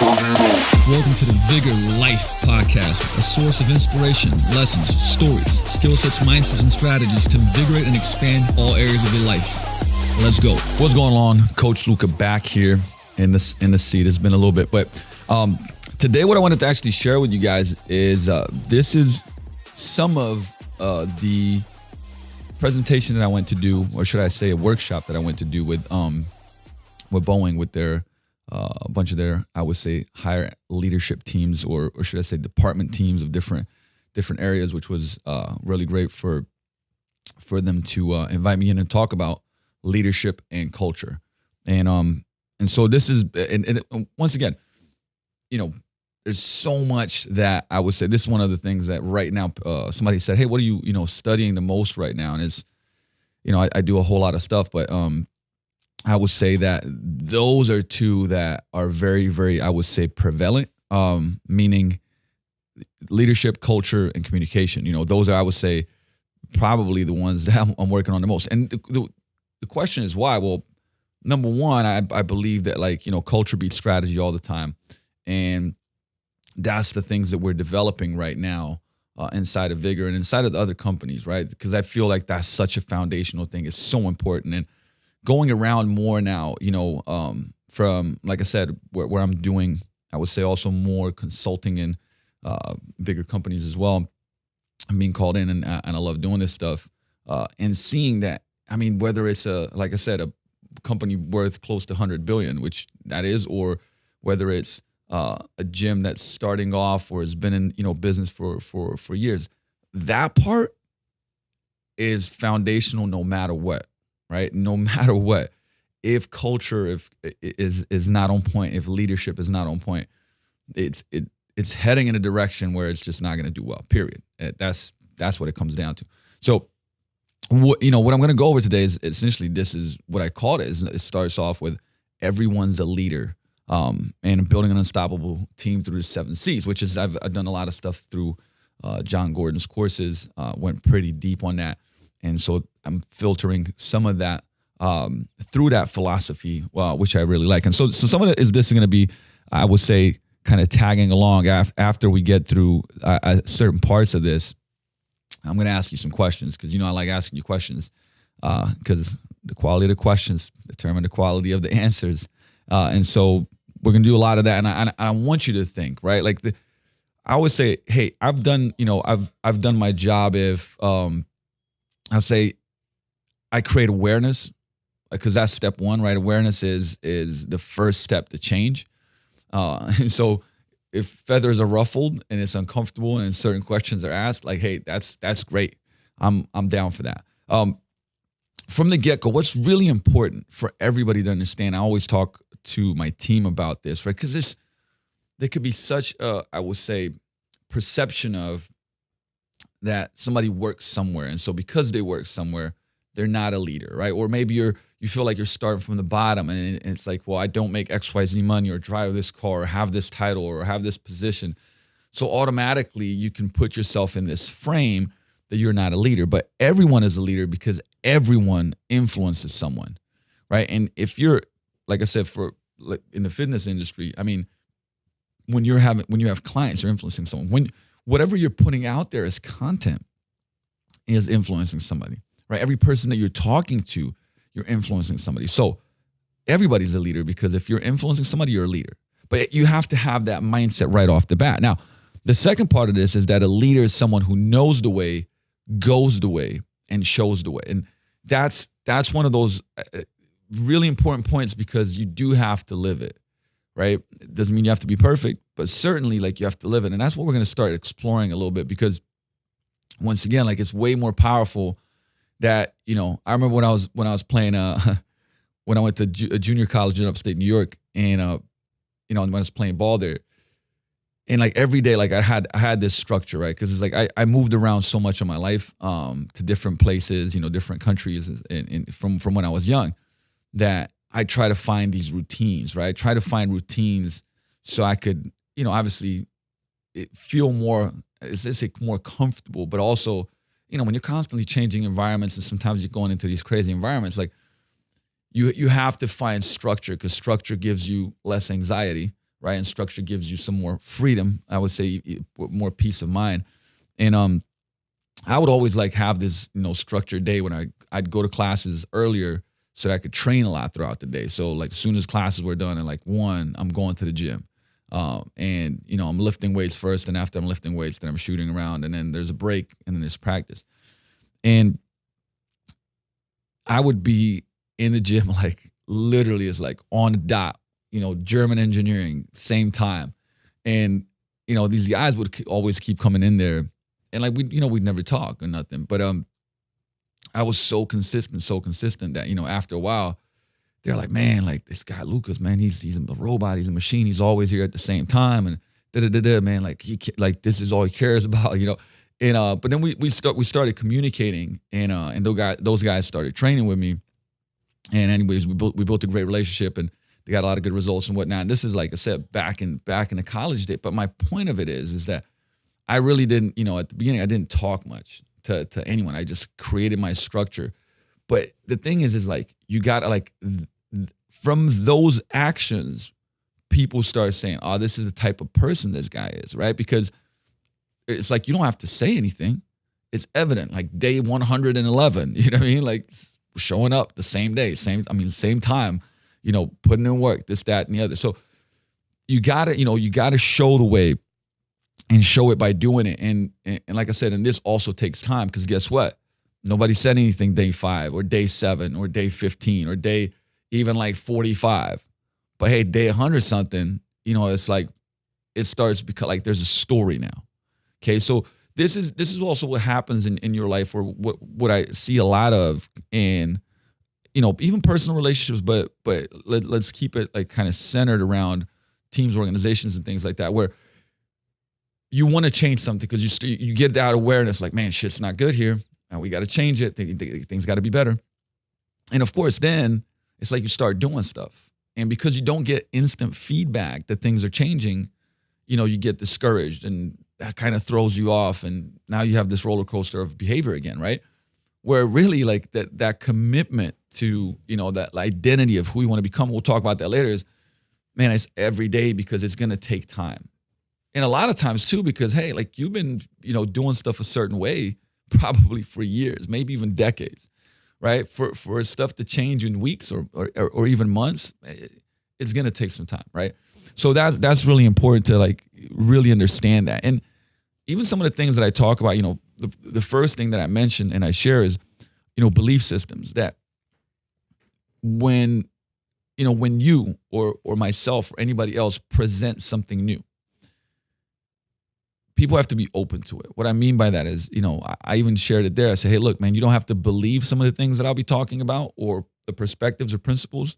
Welcome to the Vigor Life Podcast, a source of inspiration, lessons, stories, skill sets, mindsets, and strategies to invigorate and expand all areas of your life. Let's go. What's going on? Coach Luka back here in the seat. It's been a little bit, but today what I wanted to actually share with you guys is this is some of the presentation that I went to do, or should I say a workshop that I went to do with Boeing, with their a bunch of their, I would say, higher leadership teams, or should I say department teams of different areas, which was really great for them to invite me in and talk about leadership and culture. And so this is, and once again, there's so much that I would say, this is one of the things that right now, somebody said, hey, what are you, studying the most right now? And it's, I do a whole lot of stuff, but I would say that those are two that are very, very, I would say, prevalent, meaning leadership, culture, and communication. Those are, I would say, probably the ones that I'm working on the most. And the question is why? Well, number one, I believe that culture beats strategy all the time. And that's the things that we're developing right now inside of Vigor and inside of the other companies, right? Because I feel like that's such a foundational thing. It's so important. And going around more now, from, like I said, where I'm doing, I would say also more consulting in bigger companies as well. I'm being called in and I love doing this stuff and seeing that, whether it's like I said, a company worth close to 100 billion, which that is, or whether it's a gym that's starting off or has been in, business for years, that part is foundational no matter what. Right? No matter what, if culture is not on point, if leadership is not on point, it's heading in a direction where it's just not going to do well. Period. That's what it comes down to. So, what I'm going to go over today is essentially, this is what I called it. It starts off with everyone's a leader, and building an unstoppable team through the 7C's, which is I've done a lot of stuff through John Gordon's courses. Went pretty deep on that. And so I'm filtering some of that through that philosophy, which I really like. And so some of it is this is going to be, I would say, kind of tagging along after we get through certain parts of this. I'm going to ask you some questions because, I like asking you questions because the quality of the questions determine the quality of the answers. And so we're going to do a lot of that. And I want you to think, right? I always say, hey, I've done my job if I'll say I create awareness, because that's step one, right? Awareness is the first step to change. And so if feathers are ruffled and it's uncomfortable and certain questions are asked, hey, that's great. I'm down for that. From the get-go, what's really important for everybody to understand, I always talk to my team about this, right? Because there could be such a, I would say, perception of that somebody works somewhere, and so because they work somewhere, they're not a leader, right? Or maybe you feel like you're starting from the bottom, and it's like, well, I don't make XYZ money, or drive this car, or have this title, or have this position, so automatically you can put yourself in this frame that you're not a leader. But everyone is a leader because everyone influences someone, right? And if you're, like I said, in the fitness industry, when you have clients, you're influencing someone. Whatever you're putting out there as content is influencing somebody, right? Every person that you're talking to, you're influencing somebody. So everybody's a leader, because if you're influencing somebody, you're a leader. But you have to have that mindset right off the bat. Now, the second part of this is that a leader is someone who knows the way, goes the way, and shows the way. And that's one of those really important points, because you do have to live it. Right? It doesn't mean you have to be perfect, but certainly you have to live it. And that's what we're going to start exploring a little bit, because once again, it's way more powerful that, I remember when I was playing, when I went to a junior college in upstate New York, and, when I was playing ball there, and every day, I had this structure, right? Cause it's I moved around so much in my life, to different places, different countries, and from when I was young, that I try to find these routines, right? I try to find routines so I could, obviously feel more, more comfortable, but also, when you're constantly changing environments, and sometimes you're going into these crazy environments, you have to find structure, because structure gives you less anxiety, right? And structure gives you some more freedom. I would say more peace of mind. And I would always like have this, structured day when I'd go to classes earlier so that I could train a lot throughout the day. So like as soon as classes were done at like 1, I'm going to the gym. And I'm lifting weights first, and after I'm lifting weights, then I'm shooting around, and then there's a break, and then there's practice. And I would be in the gym like literally it's like on the dot, German engineering, same time. And, these guys would always keep coming in there, and like we'd never talk or nothing. But I was so consistent that, after a while, they're like, man, like this guy Lucas, man, he's a robot, he's a machine, he's always here at the same time, and man, like this is all he cares about, And but then we started communicating, and those guys started training with me, and anyways, we built a great relationship, and they got a lot of good results and whatnot. And this is like I said back in the college day. But my point of it is that I really didn't, at the beginning, I didn't talk much to anyone. I just created my structure. But the thing is like you got to like from those actions, people start saying, oh, this is the type of person this guy is, right? Because it's like you don't have to say anything. It's evident, like day 111, you know what I mean? Like showing up the same day, same time, putting in work, this, that, and the other. So you gotta show the way and show it by doing it. And like I said, and this also takes time, because guess what? Nobody said anything day 5 or day 7 or day 15 or day even like 45. But hey, day 100 something, it's like it starts because like there's a story now. Okay, so this is also what happens in your life, or what I see a lot of in, even personal relationships, but let's keep it like kind of centered around teams, organizations, and things like that, where you want to change something because you get that awareness, like, man, shit's not good here, and we got to change it. Things got to be better. And of course, then it's like you start doing stuff, and because you don't get instant feedback that things are changing, you get discouraged, and that kind of throws you off, and now you have this roller coaster of behavior again, right? Where really like that commitment to, that identity of who you want to become, we'll talk about that later, is, man, it's every day, because it's going to take time. And a lot of times too, because, hey, like you've been, doing stuff a certain way probably for years, maybe even decades, right? For stuff to change in weeks or even months, it's going to take some time, right? So that's really important to like really understand that. And even some of the things that I talk about, the first thing that I mention and I share is, belief systems, that when you or myself or anybody else presents something new, people have to be open to it. What I mean by that is, I even shared it there. I say, hey, look, man, you don't have to believe some of the things that I'll be talking about or the perspectives or principles,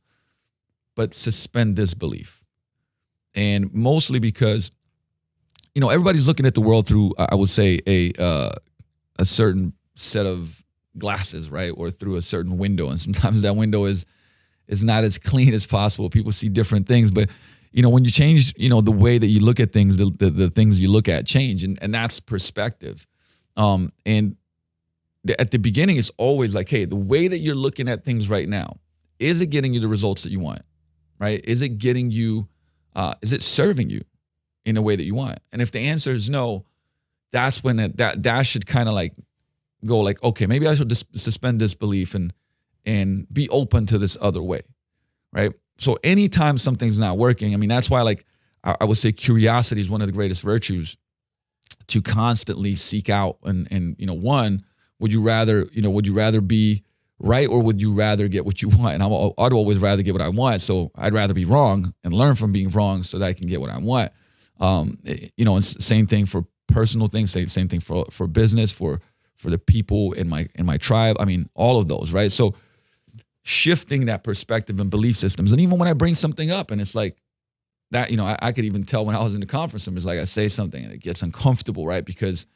but suspend disbelief. And mostly because, everybody's looking at the world through, I would say, a certain set of glasses, right? Or through a certain window. And sometimes that window is not as clean as possible. People see different things. But, when you change, the way that you look at things, the things you look at change. And that's perspective. And at the beginning, it's always like, hey, the way that you're looking at things right now, is it getting you the results that you want, right? Is it getting you, is it serving you in a way that you want? And if the answer is no, that's when that should kind of like go like, okay, maybe I should just suspend disbelief and be open to this other way, right? So anytime something's not working, I mean, that's why like I would say curiosity is one of the greatest virtues, to constantly seek out and one, would you rather be right, or would you rather get what you want? And I'd always rather get what I want. So I'd rather be wrong and learn from being wrong so that I can get what I want. And same thing for personal things, same thing for business, for the people in my tribe. I mean, all of those, right? So shifting that perspective and belief systems. And even when I bring something up and it's like that, I could even tell when I was in the conference room, it's like I say something and it gets uncomfortable, right? Because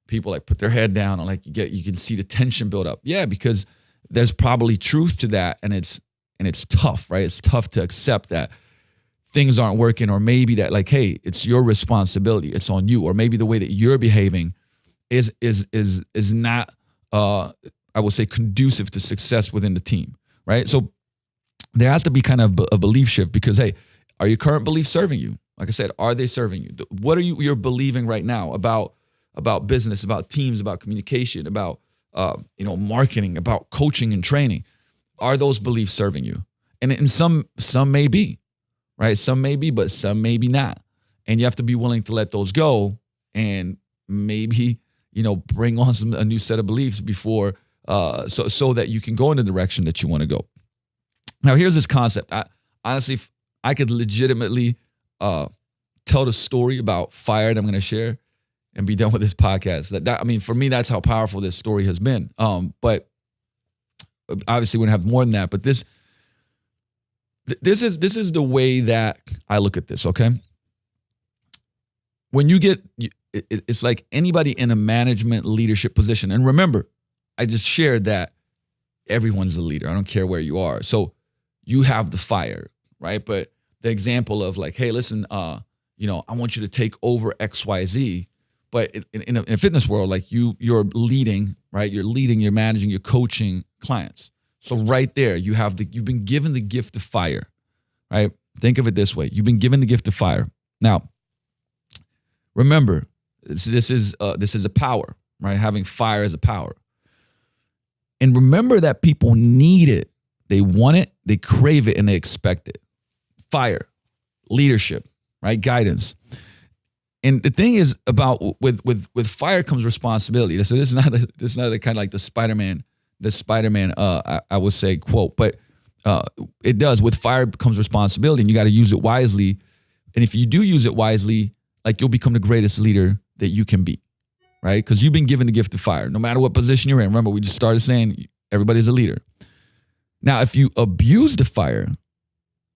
people like put their head down and like you can see the tension build up. Yeah, because there's probably truth to that, and it's tough, right? It's tough to accept that things aren't working, or maybe that like, hey, it's your responsibility, it's on you, or maybe the way that you're behaving is not I would say conducive to success within the team, right? So there has to be kind of a belief shift, because hey, are your current beliefs serving you? Like I said, are they serving you? What are you're believing right now about business, about teams, about communication, about marketing, about coaching and training? Are those beliefs serving you? And some may be, right? Some may be, but some maybe not. And you have to be willing to let those go and maybe, bring on a new set of beliefs before, so that you can go in the direction that you want to go. Now, here's this concept. Honestly, I could legitimately tell the story about fire that I'm going to share and be done with this podcast. For me, that's how powerful this story has been. But obviously, we're going to have more than that. But this is the way that I look at this. Okay, when you get, it's like anybody in a management leadership position. And remember, I just shared that everyone's a leader. I don't care where you are. So you have the fire, right? But the example of like, hey, listen, I want you to take over XYZ. But in a fitness world, like you're leading, right? You're leading, you're managing, you're coaching clients. So right there, you've been given the gift of fire, right? Think of it this way. You've been given the gift of fire. Now, remember, this is a power, right? Having fire is a power. And remember that people need it. They want it, they crave it, and they expect it. Fire, leadership, right? Guidance. And the thing is about with fire comes responsibility. So this is not the kind of like the Spider-Man, I would say quote, but it does. With fire comes responsibility, and you got to use it wisely. And if you do use it wisely, like you'll become the greatest leader that you can be, right? Because you've been given the gift of fire, no matter what position you're in. Remember, we just started saying everybody's a leader. Now, if you abuse the fire,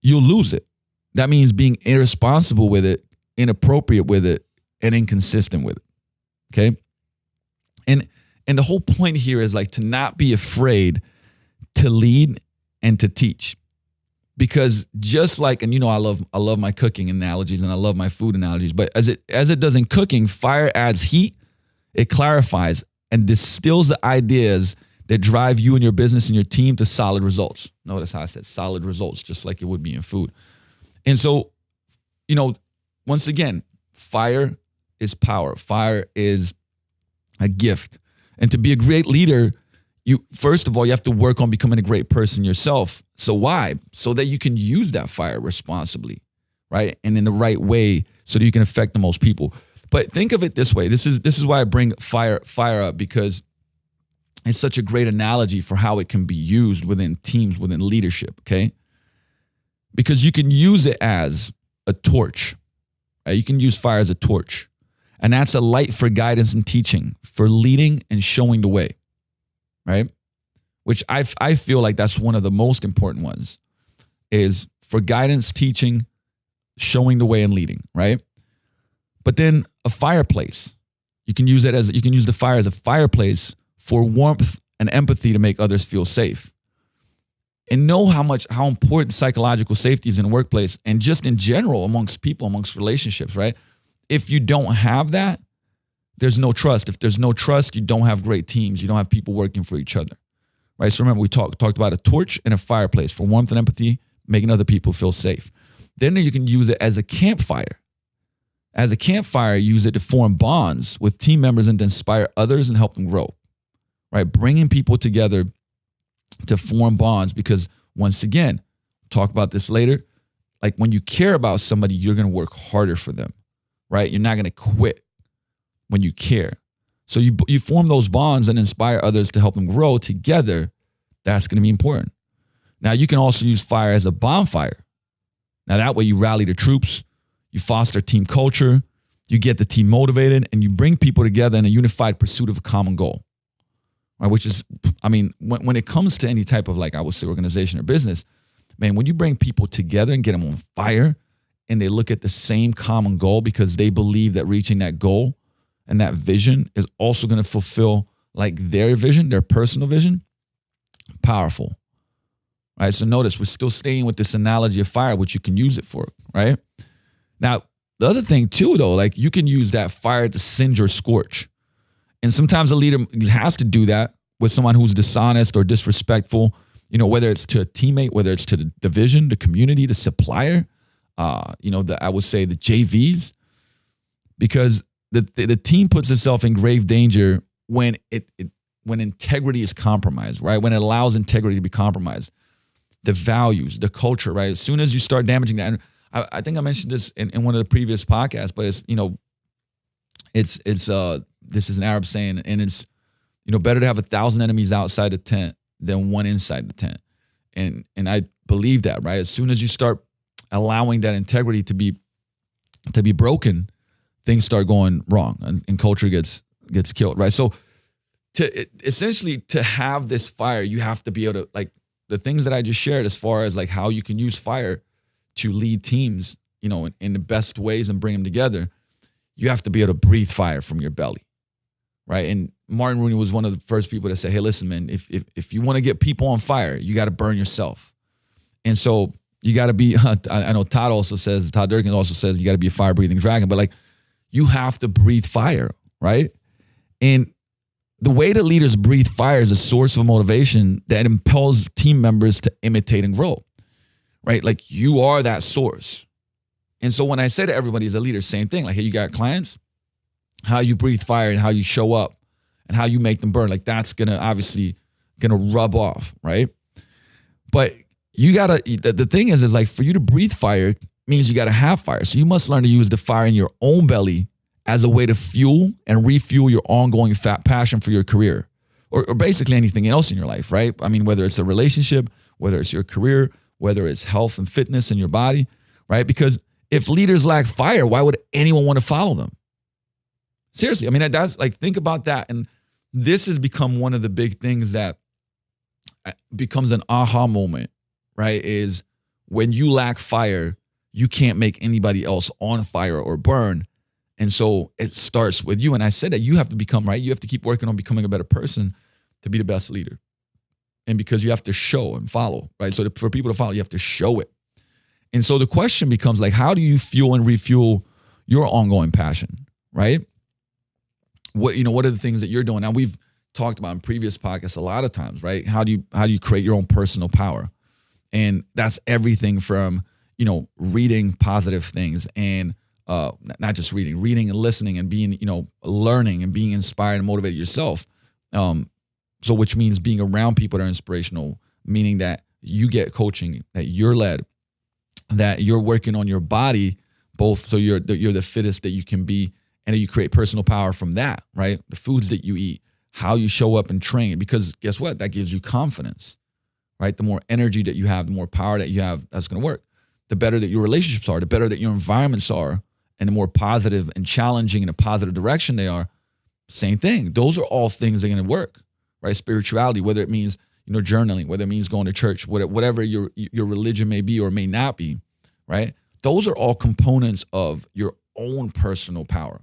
you'll lose it. That means being irresponsible with it, inappropriate with it, and inconsistent with it. Okay? And the whole point here is like to not be afraid to lead and to teach. Because just like, and I love my cooking analogies and I love my food analogies, but as it does in cooking, fire adds heat, it clarifies and distills the ideas that drive you and your business and your team to solid results. Notice how I said solid results, just like it would be in food. And so, once again, fire is power. Fire is a gift. And to be a great leader, first of all, you have to work on becoming a great person yourself. So why? So that you can use that fire responsibly, right? And in the right way so that you can affect the most people. But think of it this way. This is why I bring fire up, because it's such a great analogy for how it can be used within teams, within leadership, okay? Because you can use it as a torch, right? You can use fire as a torch. And that's a light for guidance and teaching, for leading and showing the way, right? Which I feel like that's one of the most important ones, is for guidance, teaching, showing the way, and leading, right? But then a fireplace, you can use the fire as a fireplace for warmth and empathy to make others feel safe. And know how important psychological safety is in the workplace and just in general amongst people, amongst relationships, right? If you don't have that, there's no trust. If there's no trust, you don't have great teams. You don't have people working for each other, right? So remember, we talked about a torch and a fireplace for warmth and empathy, making other people feel safe. Then you can use it as a campfire. As a campfire, use it to form bonds with team members and to inspire others and help them grow, right? Bringing people together to form bonds, because once again, talk about this later, like when you care about somebody, you're going to work harder for them, right? You're not going to quit when you care. So you form those bonds and inspire others to help them grow together. That's going to be important. Now, you can also use fire as a bonfire. Now, that way you rally the troops, you foster team culture, you get the team motivated, and you bring people together in a unified pursuit of a common goal. Right, which is, when it comes to any type of, like I would say, organization or business, man, when you bring people together and get them on fire and they look at the same common goal because they believe that reaching that goal and that vision is also going to fulfill like their vision, their personal vision, powerful. Right, so notice we're still staying with this analogy of fire, which you can use it for, right? Now, the other thing too, though, like you can use that fire to singe or scorch. And sometimes a leader has to do that with someone who's dishonest or disrespectful, whether it's to a teammate, whether it's to the division, the community, the supplier. I would say the JVs, because the team puts itself in grave danger when when integrity is compromised, right? When it allows integrity to be compromised, the values, the culture, right? As soon as you start damaging that, and I think I mentioned this in one of the previous podcasts, but this is an Arab saying, and it's, better to have 1,000 enemies outside the tent than one inside the tent. And I believe that, right? As soon as you start allowing that integrity to be broken, things start going wrong, and culture gets killed, right? So essentially to have this fire, you have to be able to, like, the things that I just shared as far as like how you can use fire to lead teams, in the best ways and bring them together. You have to be able to breathe fire from your belly, right? And Martin Rooney was one of the first people to say, hey, listen, man, if you want to get people on fire, you got to burn yourself. And so you got to be, I know Todd Durkin also says you got to be a fire-breathing dragon, but like, you have to breathe fire, right? And the way that leaders breathe fire is a source of motivation that impels team members to imitate and grow, right? Like, you are that source. And so when I say to everybody as a leader, same thing, like, hey, you got clients, how you breathe fire and how you show up and how you make them burn, like, that's obviously gonna rub off, right? But you gotta, the thing is like, for you to breathe fire means you gotta have fire. So you must learn to use the fire in your own belly as a way to fuel and refuel your ongoing passion for your career, or basically anything else in your life, right? I mean, whether it's a relationship, whether it's your career, whether it's health and fitness in your body, right? Because if leaders lack fire, why would anyone want to follow them? Seriously, I mean, that's like, think about that. And this has become one of the big things that becomes an aha moment, right? Is when you lack fire, you can't make anybody else on fire or burn. And so it starts with you. And I said that you have to become, right? You have to keep working on becoming a better person to be the best leader. And because you have to show and follow, right? So for people to follow, you have to show it. And so the question becomes like, how do you fuel and refuel your ongoing passion, right? What are the things that you're doing? Now, we've talked about in previous podcasts a lot of times, right? How do you create your own personal power? And that's everything from, reading positive things and not just reading and listening and being, learning and being inspired and motivated yourself. So which means being around people that are inspirational, meaning that you get coaching, that you're led, that you're working on your body, both so you're the fittest that you can be, and you create personal power from that, right? The foods that you eat, how you show up and train, because guess what? That gives you confidence, right? The more energy that you have, the more power that you have, that's going to work. The better that your relationships are, the better that your environments are, and the more positive and challenging in a positive direction they are, same thing. Those are all things that are going to work, right? Spirituality, whether it means, journaling, whether it means going to church, whatever your religion may be or may not be, right? Those are all components of your own personal power.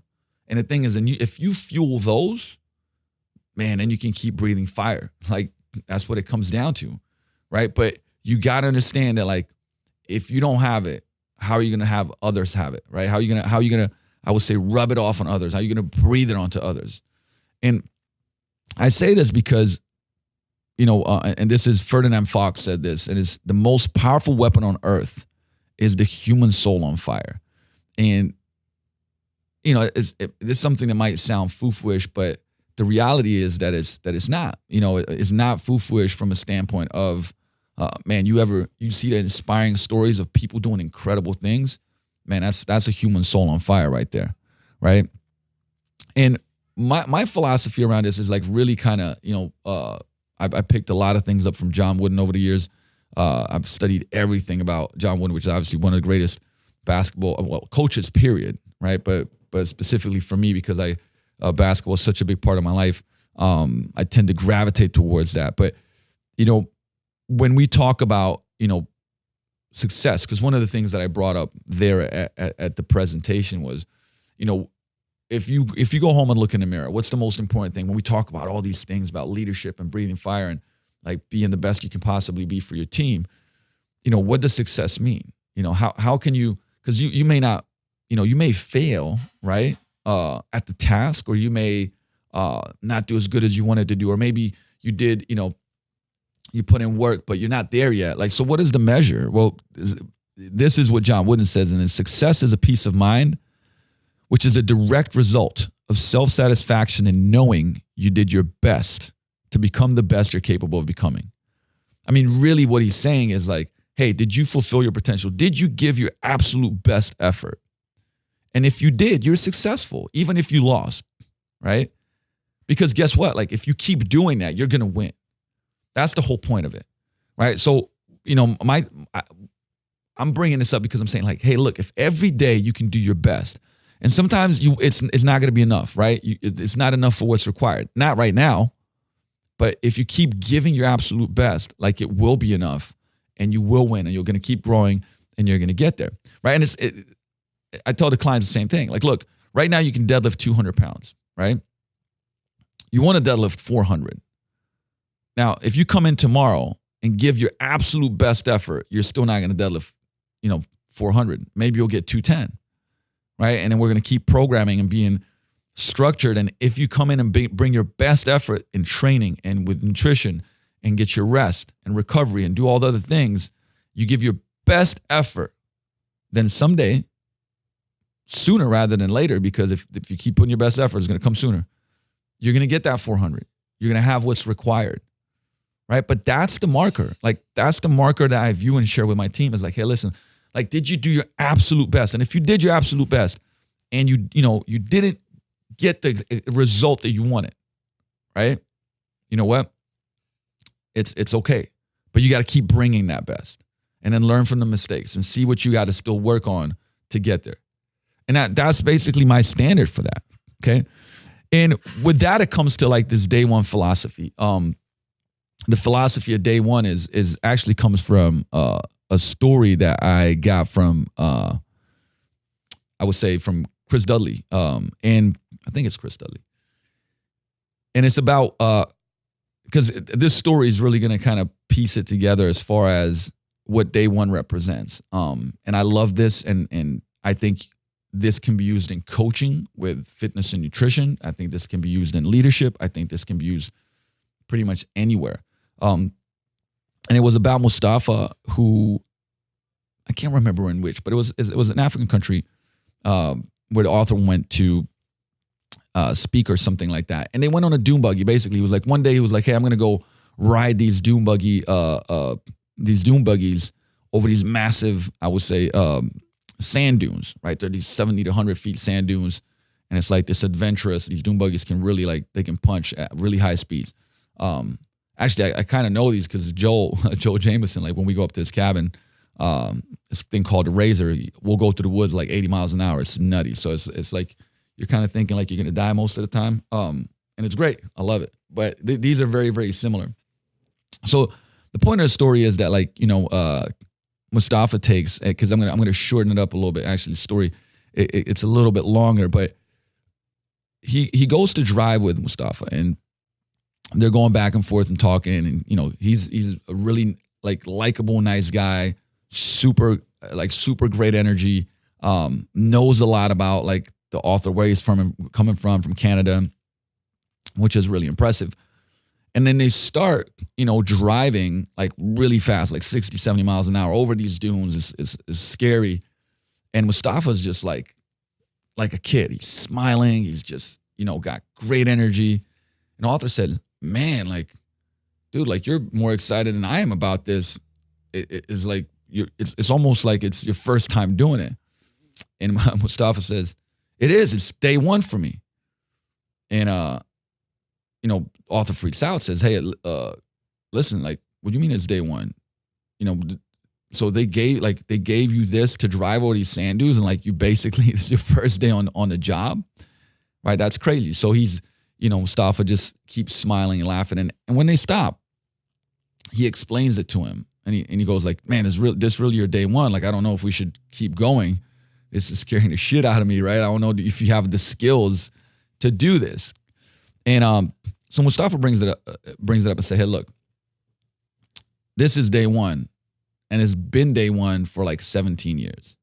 And the thing is, if you fuel those, man, then you can keep breathing fire. Like, that's what it comes down to, right? But you got to understand that, like, if you don't have it, how are you going to have others have it, right? How are you going to, I would say, rub it off on others? How are you going to breathe it onto others? And I say this because, and this is Ferdinand Fox said this, and it's the most powerful weapon on earth is the human soul on fire. And, it's something that might sound foo-fooish, but the reality is that it's not, it's not foo-fooish from a standpoint of, man, you see the inspiring stories of people doing incredible things, man, that's a human soul on fire right there, right? And my philosophy around this is like really kind of, I picked a lot of things up from John Wooden over the years. I've studied everything about John Wooden, which is obviously one of the greatest basketball coaches, period, right? But specifically for me, because basketball is such a big part of my life, I tend to gravitate towards that. But, when we talk about, success, because one of the things that I brought up there at the presentation was, if you go home and look in the mirror, what's the most important thing when we talk about all these things about leadership and breathing fire and like being the best you can possibly be for your team? What does success mean? How can you, because you may not, you may fail, right, at the task, or you may not do as good as you wanted to do, or maybe you did, you put in work, but you're not there yet. Like, so what is the measure? Well, this is what John Wooden says, and success is a peace of mind, which is a direct result of self-satisfaction in knowing you did your best to become the best you're capable of becoming. I mean, really what he's saying is like, hey, did you fulfill your potential? Did you give your absolute best effort? And if you did, you're successful, even if you lost, right? Because guess what? Like, if you keep doing that, you're going to win. That's the whole point of it, right? So, I'm bringing this up because I'm saying like, hey, look, if every day you can do your best, and sometimes it's not going to be enough, right? It's not enough for what's required. Not right now, but if you keep giving your absolute best, like it will be enough, and you will win, and you're going to keep growing, and you're going to get there, right? And I tell the clients the same thing. Like, look, right now you can deadlift 200 pounds, right? You want to deadlift 400. Now, if you come in tomorrow and give your absolute best effort, you're still not going to deadlift, 400. Maybe you'll get 210, right? And then we're going to keep programming and being structured. And if you come in and bring your best effort in training and with nutrition and get your rest and recovery and do all the other things, you give your best effort, then someday, sooner rather than later, because if you keep putting your best effort, it's going to come sooner. You're going to get that 400. You're going to have what's required, right? But that's the marker. Like, that's the marker that I view and share with my team is like, hey, listen, like, did you do your absolute best? And if you did your absolute best and you didn't get the result that you wanted, right? You know what? It's okay. But you got to keep bringing that best and then learn from the mistakes and see what you got to still work on to get there. And that's basically my standard for that, okay? And with that, it comes to like this day one philosophy. The philosophy of day one is actually comes from a story that I got from, I would say from Chris Dudley. And I think it's Chris Dudley. And it's about, because this story is really going to kind of piece it together as far as what day one represents. And I love this. And I think this can be used in coaching with fitness and nutrition. I think this can be used in leadership. I think this can be used pretty much anywhere. And it was about Mustafa, who I can't remember in which, but it was an African country where the author went to speak or something like that. And they went on a dune buggy. Basically, it was like one day he was like, hey, I'm going to go ride these dune buggies over these massive, I would say, sand dunes, right? They're these 70 to 100 feet sand dunes. And it's like this adventurous, these dune buggies can really they can punch at really high speeds. Actually, I kind of know these because Joel Jameson, like when we go up to his cabin, this thing called the Razor, we'll go through the woods like 80 miles an hour. It's nutty. So it's like, you're kind of thinking like you're going to die most of the time. And it's great. I love it. But these are very, very similar. So the point of the story is that Mustafa takes, because I'm going to shorten it up a little bit. Actually, the story, it's a little bit longer, but he goes to drive with Mustafa and they're going back and forth and talking, and he's a really likable, nice guy, super great energy, knows a lot about the author, where he's coming from Canada, which is really impressive. And then they start, driving really fast, 60, 70 miles an hour over these dunes. Is scary. And Mustafa's just like a kid. He's smiling. He's just, got great energy. And the author said, man, dude, you're more excited than I am about this. It's almost like it's your first time doing it. And Mustafa says, it's day one for me. And, author freaks out, says, hey, listen, what do you mean it's day one? So they gave you this to drive over these sand dunes, and you basically, it's your first day on the job, right? That's crazy. So he's, Mustafa just keeps smiling and laughing. And when they stop, he explains it to him. And he goes man, is this really your day one? I don't know if we should keep going. This is scaring the shit out of me, right? I don't know if you have the skills to do this. And so Mustafa brings it up and say, hey, look, this is day one. And it's been day one for 17 years.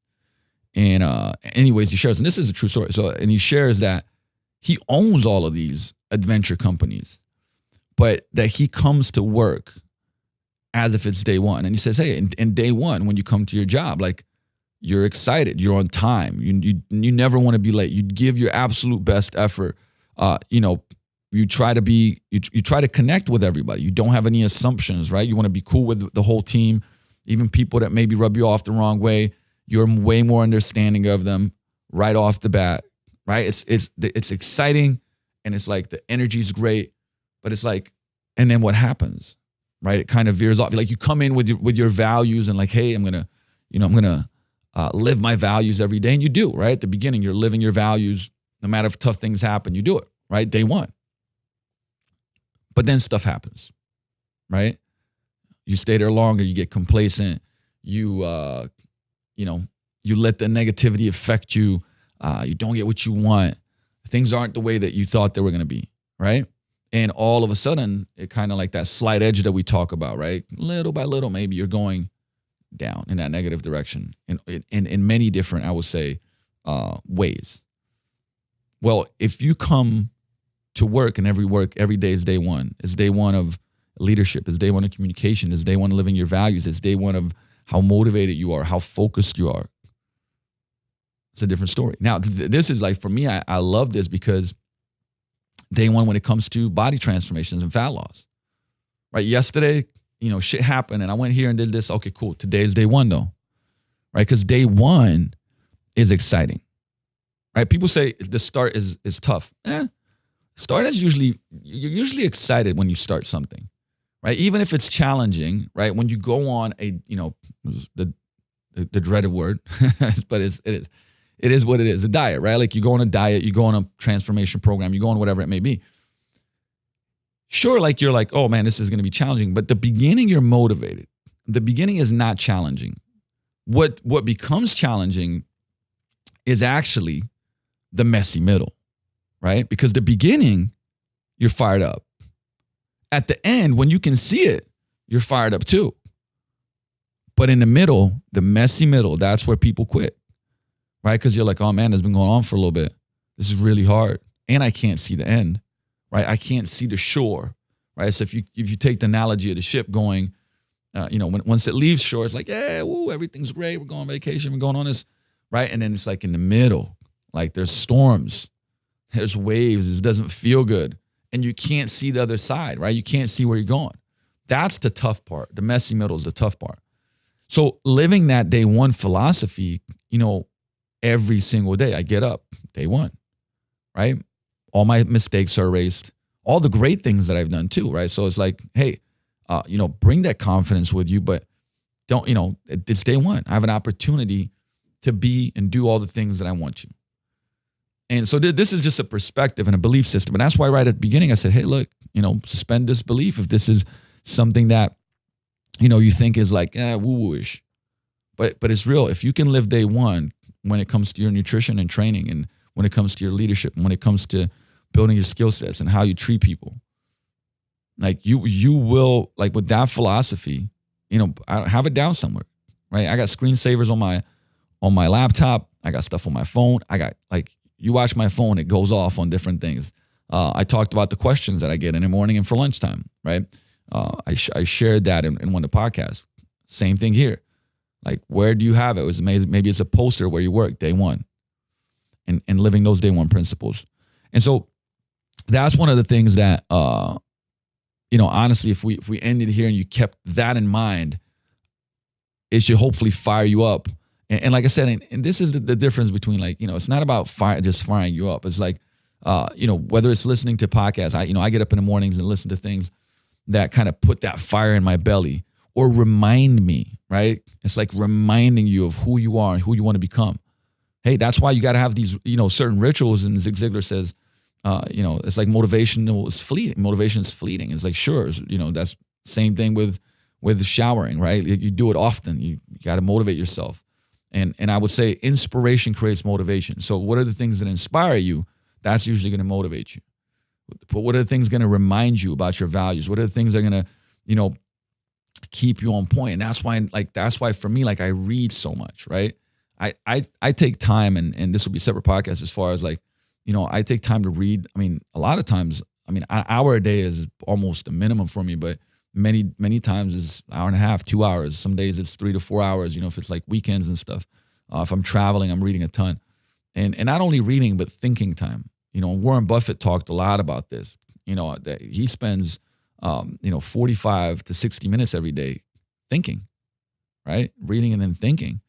And anyways, he shares, and this is a true story. And he shares that he owns all of these adventure companies, but that he comes to work as if it's day one. And he says, hey, in day one, when you come to your job, like you're excited, you're on time. You never want to be late. You give your absolute best effort. You try to connect with everybody. You don't have any assumptions, right? You want to be cool with the whole team, even people that maybe rub you off the wrong way. You're way more understanding of them right off the bat, right? It's exciting, and it's like the energy is great, but it's like, and then what happens, right? It kind of veers off. Like you come in with your values and like, hey, I'm gonna live my values every day, and you do, right? At the beginning, you're living your values. No matter if tough things happen, you do it, right? Day one. But then stuff happens, right? You stay there longer, you get complacent, you let the negativity affect you, you don't get what you want, things aren't the way that you thought they were going to be, right? And all of a sudden, it kind of like that slight edge that we talk about, right? Little by little, maybe you're going down in that negative direction in many different, I would say, ways. Well, if you come to work and every day is day one. It's day one of leadership. It's day one of communication. It's day one of living your values. It's day one of how motivated you are, how focused you are. It's a different story. Now, this is like, for me, I love this because day one when it comes to body transformations and fat loss, right? Yesterday, shit happened and I went here and did this. Okay, cool. Today is day one though, right? Because day one is exciting, right? People say the start is tough. Start is you're usually excited when you start something, right? Even if it's challenging, right? When you go on the dreaded word, but it is what it is, a diet, right? Like you go on a diet, you go on a transformation program, you go on whatever it may be. Sure, like you're like, oh man, this is going to be challenging, but the beginning you're motivated. The beginning is not challenging. What becomes challenging is actually the messy middle. Right? Because the beginning, you're fired up. At the end, when you can see it, you're fired up too. But in the middle, the messy middle, that's where people quit. Right? Because you're like, oh man, it's been going on for a little bit. This is really hard. And I can't see the end. Right? I can't see the shore. Right? So if you take the analogy of the ship going, once it leaves shore, it's like, yeah, woo, everything's great. We're going on vacation. We're going on this. Right? And then it's like in the middle, like there's storms. There's waves. It doesn't feel good. And you can't see the other side, right? You can't see where you're going. That's the tough part. The messy middle is the tough part. So living that day one philosophy, every single day I get up, day one, right? All my mistakes are erased. All the great things that I've done too, right? So it's like, hey, bring that confidence with you, but don't, it's day one. I have an opportunity to be and do all the things that I want to. And so this is just a perspective and a belief system. And that's why right at the beginning, I said, hey, look, suspend disbelief if this is something that, you think is like, woo-woo-ish. But it's real. If you can live day one when it comes to your nutrition and training, and when it comes to your leadership, and when it comes to building your skill sets and how you treat people, like you will, like with that philosophy, I have it down somewhere, right? I got screensavers on my laptop. I got stuff on my phone. I got you watch my phone, it goes off on different things. I talked about the questions that I get in the morning and for lunchtime, right? I shared that in one of the podcasts. Same thing here. Like, where do you have it? It was amazing. Maybe it's a poster where you work day one and living those day one principles. And so that's one of the things that, honestly, if we ended here and you kept that in mind, it should hopefully fire you up. And like I said, and this is the difference between it's not about just firing you up. It's like, whether it's listening to podcasts, I get up in the mornings and listen to things that kind of put that fire in my belly or remind me, right? It's like reminding you of who you are and who you want to become. Hey, that's why you got to have these, certain rituals. And Zig Ziglar says, it's like motivation is fleeting. Motivation is fleeting. It's like, sure, that's same thing with showering, right? You do it often. You got to motivate yourself. And I would say inspiration creates motivation. So what are the things that inspire you? That's usually going to motivate you. But what are the things going to remind you about your values? What are the things that are going to, keep you on point? And that's why for me, I read so much, right? I take time, and this will be a separate podcast as far as I take time to read. I mean, a lot of times, an hour a day is almost a minimum for me, but many times is an hour and a half, 2 hours. Some days it's 3 to 4 hours, if it's like weekends and stuff. If I'm traveling, I'm reading a ton. And not only reading, but thinking time. Warren Buffett talked a lot about this, that he spends, 45 to 60 minutes every day thinking, right? Reading and then thinking,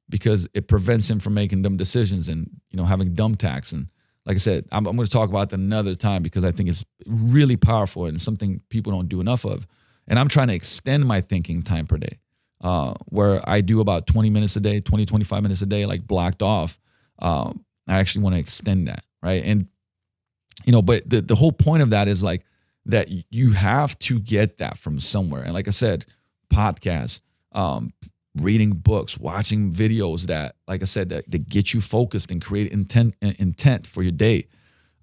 because it prevents him from making dumb decisions and, having dumb tax. And like I said, I'm going to talk about that another time because I think it's really powerful and something people don't do enough of. And I'm trying to extend my thinking time per day, where I do about 20 minutes a day, 20, 25 minutes a day, like blocked off. I actually want to extend that, right? And, but the whole point of that is like that you have to get that from somewhere. And like I said, podcasts, reading books, watching videos that, like I said, that get you focused and create intent for your day.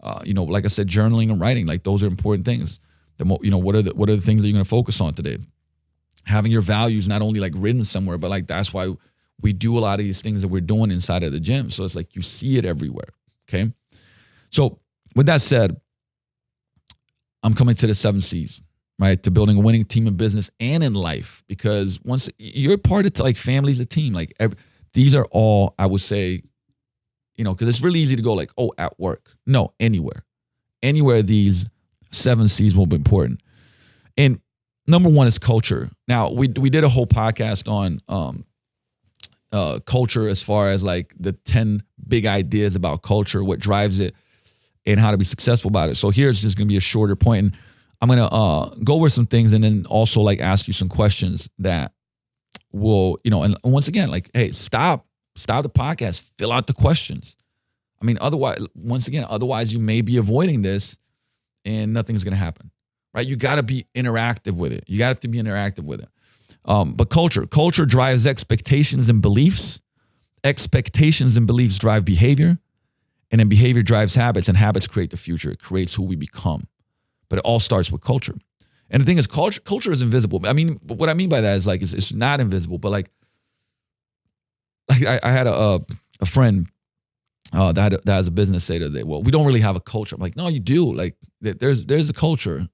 Like I said, journaling and writing, like those are important things. What are the things that you're going to focus on today? Having your values not only like written somewhere, but like that's why we do a lot of these things that we're doing inside of the gym. So it's like you see it everywhere. Okay. So with that said, I'm coming to the 7C's. Right, to building a winning team in business and in life, because once you're part of like family's a team, like these are all, I would say, because it's really easy to go like, oh, at work. No, anywhere these 7C's will be important. And number one is culture. Now we did a whole podcast on culture, as far as like the 10 big ideas about culture, what drives it, and how to be successful about it. So here's just going to be a shorter point. And I'm going to go over some things and then also like ask you some questions that will, and once again, like, hey, stop the podcast, fill out the questions. I mean, otherwise you may be avoiding this and nothing's going to happen, right? You got to be interactive with it. You got to be interactive with it. But culture drives expectations and beliefs. Expectations and beliefs drive behavior, and then behavior drives habits, and habits create the future. It creates who we become. But it all starts with culture. And the thing is, culture is invisible. I mean, what I mean by that is like, it's not invisible, but like I had a friend that has a business say today, well, we don't really have a culture. I'm like, no, you do. Like there's a culture.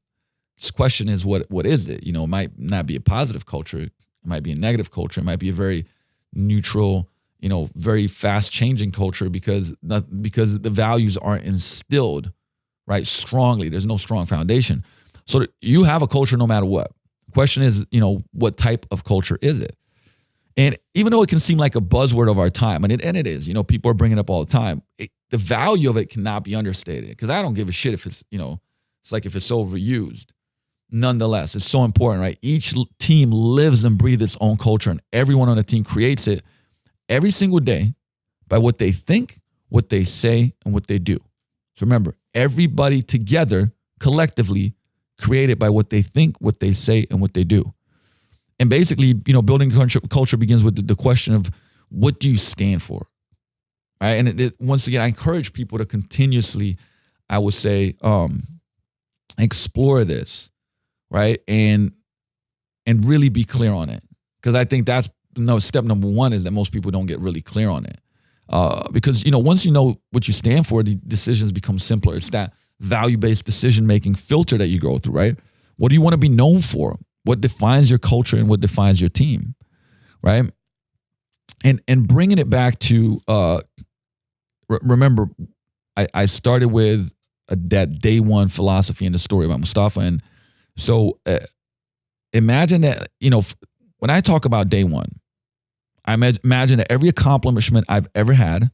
This question is, what is it? It might not be a positive culture. It might be a negative culture. It might be a very neutral, very fast changing culture because the values aren't instilled right strongly. There's no strong foundation. So you have a culture no matter what. The question is, what type of culture is it? And even though it can seem like a buzzword of our time, and it is, people are bringing it up all the time, the value of it cannot be understated, because I don't give a shit if it's, it's like if it's overused. Nonetheless, it's so important, right? Each team lives and breathes its own culture, and everyone on the team creates it every single day by what they think, what they say, and what they do. So remember, everybody together, collectively, created by what they think, what they say, and what they do. And basically, building culture begins with the question of, what do you stand for? Right? And once again, I encourage people to continuously, I would say, explore this, right? And really be clear on it. Because I think that's step number one, is that most people don't get really clear on it. Because, once you know what you stand for, the decisions become simpler. It's that value-based decision-making filter that you go through, right? What do you want to be known for? What defines your culture and what defines your team, right? And bringing it back to, remember, I started with that day one philosophy in the story about Mustafa. And so imagine that, when I talk about day one, I imagine that every accomplishment I've ever had,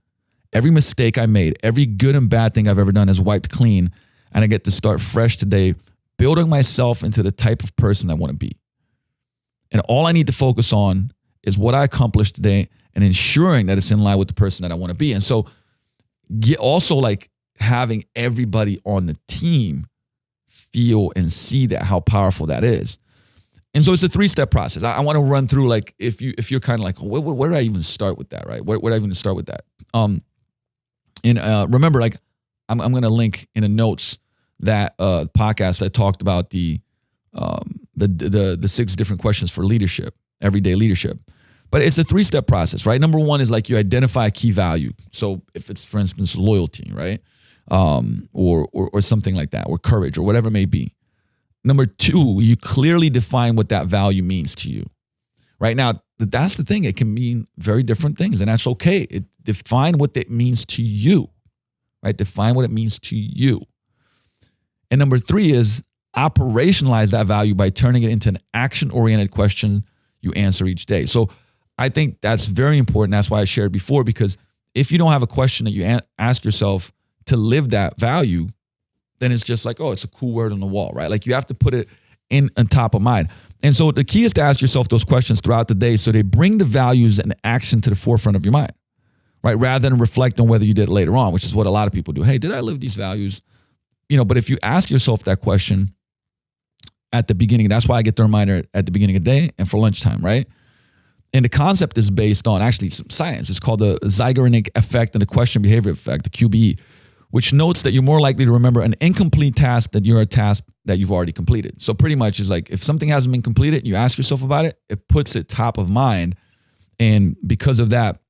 every mistake I made, every good and bad thing I've ever done is wiped clean. And I get to start fresh today, building myself into the type of person I want to be. And all I need to focus on is what I accomplished today and ensuring that it's in line with the person that I want to be. And so also like having everybody on the team feel and see that, how powerful that is. And so it's a 3-step process. I want to run through, like, if you're kind of like, where do I even start with that, right? Where do I even start with that? Remember, like, I'm going to link in the notes that podcast I talked about the 6 different questions for leadership, everyday leadership. But it's a 3-step process, right? Number one is like you identify a key value. So if it's, for instance, loyalty, right? Or something like that, or courage, or whatever it may be. Number two, you clearly define what that value means to you. Right now, that's the thing. It can mean very different things, and that's okay. Define what it means to you, right? Define what it means to you. And number three is operationalize that value by turning it into an action-oriented question you answer each day. So I think that's very important. That's why I shared before, because if you don't have a question that you ask yourself to live that value, then it's just like, oh, it's a cool word on the wall, right? Like you have to put it in on top of mind. And so the key is to ask yourself those questions throughout the day so they bring the values and action to the forefront of your mind, right? Rather than reflect on whether you did it later on, which is what a lot of people do. Hey, did I live these values? But if you ask yourself that question at the beginning, that's why I get the reminder at the beginning of the day and for lunchtime, right? And the concept is based on actually some science. It's called the Zeigarnik effect and the question behavior effect, the QBE, which notes that you're more likely to remember an incomplete task than you're a task that you've already completed. So pretty much it's like if something hasn't been completed, you ask yourself about it, it puts it top of mind. And because of that,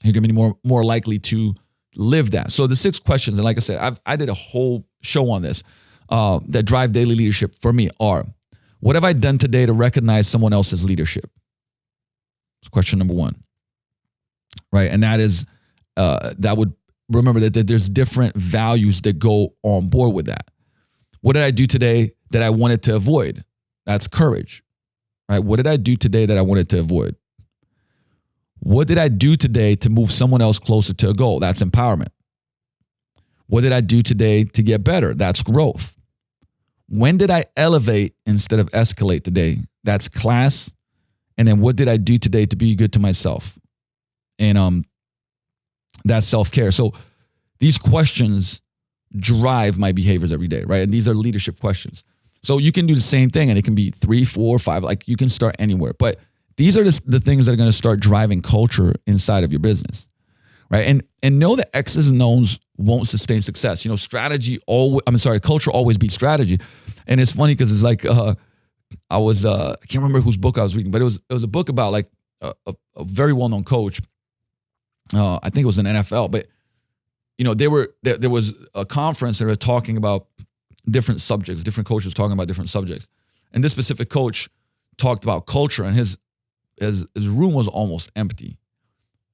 you're going to be more likely to live that. So the 6 questions, and like I said, I did a whole show on this, that drive daily leadership for me are, what have I done today to recognize someone else's leadership? That's question number 1, right? And that is, that would, remember that there's different values that go on board with that. What did I do today that I wanted to avoid? That's courage, right? What did I do today that I wanted to avoid? What did I do today to move someone else closer to a goal? That's empowerment. What did I do today to get better? That's growth. When did I elevate instead of escalate today? That's class. And then what did I do today to be good to myself? And that's self-care. So these questions drive my behaviors every day, right? And these are leadership questions. So you can do the same thing, and it can be 3, 4, 5. Like you can start anywhere. But these are the things that are going to start driving culture inside of your business, right? And know that X's and O's won't sustain success. Culture always beats strategy. And it's funny because it's like I can't remember whose book I was reading, but it was a book about like a very well-known coach. I think it was an NFL, but there was a conference that were talking about different subjects, different coaches talking about different subjects. And this specific coach talked about culture, and his room was almost empty.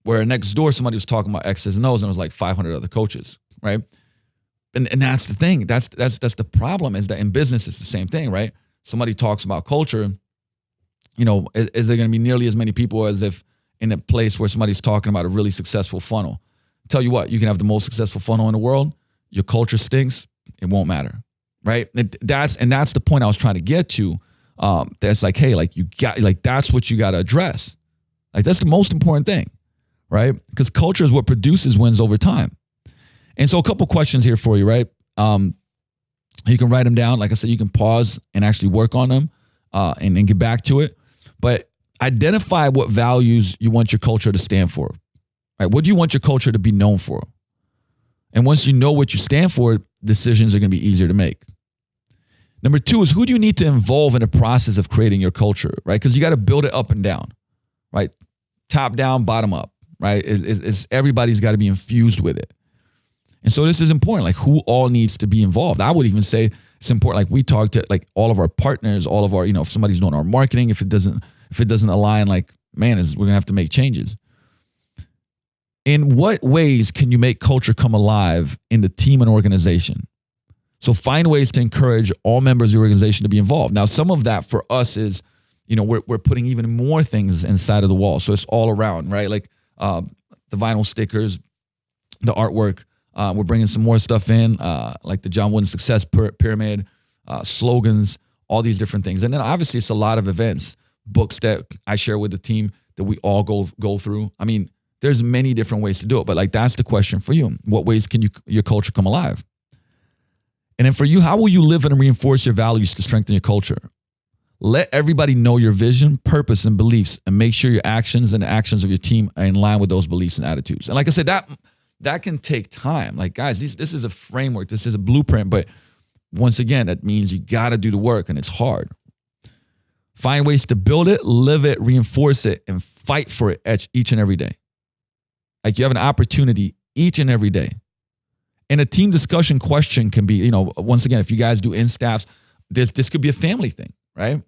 Where next door, somebody was talking about X's and O's, and it was like 500 other coaches, right? And that's the thing. That's the problem, is that in business, it's the same thing, right? Somebody talks about culture, is there going to be nearly as many people as if in a place where somebody's talking about a really successful funnel? Tell you what, you can have the most successful funnel in the world. Your culture stinks. It won't matter, right? That's the point I was trying to get to. That's like, hey, like that's what you got to address. Like that's the most important thing, right? Because culture is what produces wins over time. And so a couple questions here for you, right? You can write them down. Like I said, you can pause and actually work on them and get back to it. But identify what values you want your culture to stand for. Right? What do you want your culture to be known for? And once you know what you stand for, decisions are going to be easier to make. Number 2 is, who do you need to involve in the process of creating your culture, right? Because you got to build it up and down, right? Top down, bottom up, right? It's everybody's got to be infused with it. And so this is important, like who all needs to be involved. I would even say it's important, like we talk to like all of our partners, all of our, if somebody's doing our marketing, if it doesn't align, like, man, we're going to have to make changes. In what ways can you make culture come alive in the team and organization? So find ways to encourage all members of your organization to be involved. Now, some of that for us is, we're putting even more things inside of the wall. So it's all around, right? Like the vinyl stickers, the artwork. We're bringing some more stuff in, like the John Wooden Success Pyramid, slogans, all these different things. And then obviously it's a lot of events, books that I share with the team that we all go through. I mean, there's many different ways to do it, but like that's the question for you. What ways can your culture come alive? And then for you, how will you live and reinforce your values to strengthen your culture? Let everybody know your vision, purpose, and beliefs, and make sure your actions and the actions of your team are in line with those beliefs and attitudes. And like I said, that can take time. Like, guys, this is a framework. This is a blueprint. But once again, that means you got to do the work, and it's hard. Find ways to build it, live it, reinforce it, and fight for it each and every day. Like you have an opportunity each and every day. And a team discussion question can be, once again, if you guys do in-staffs, this could be a family thing, right?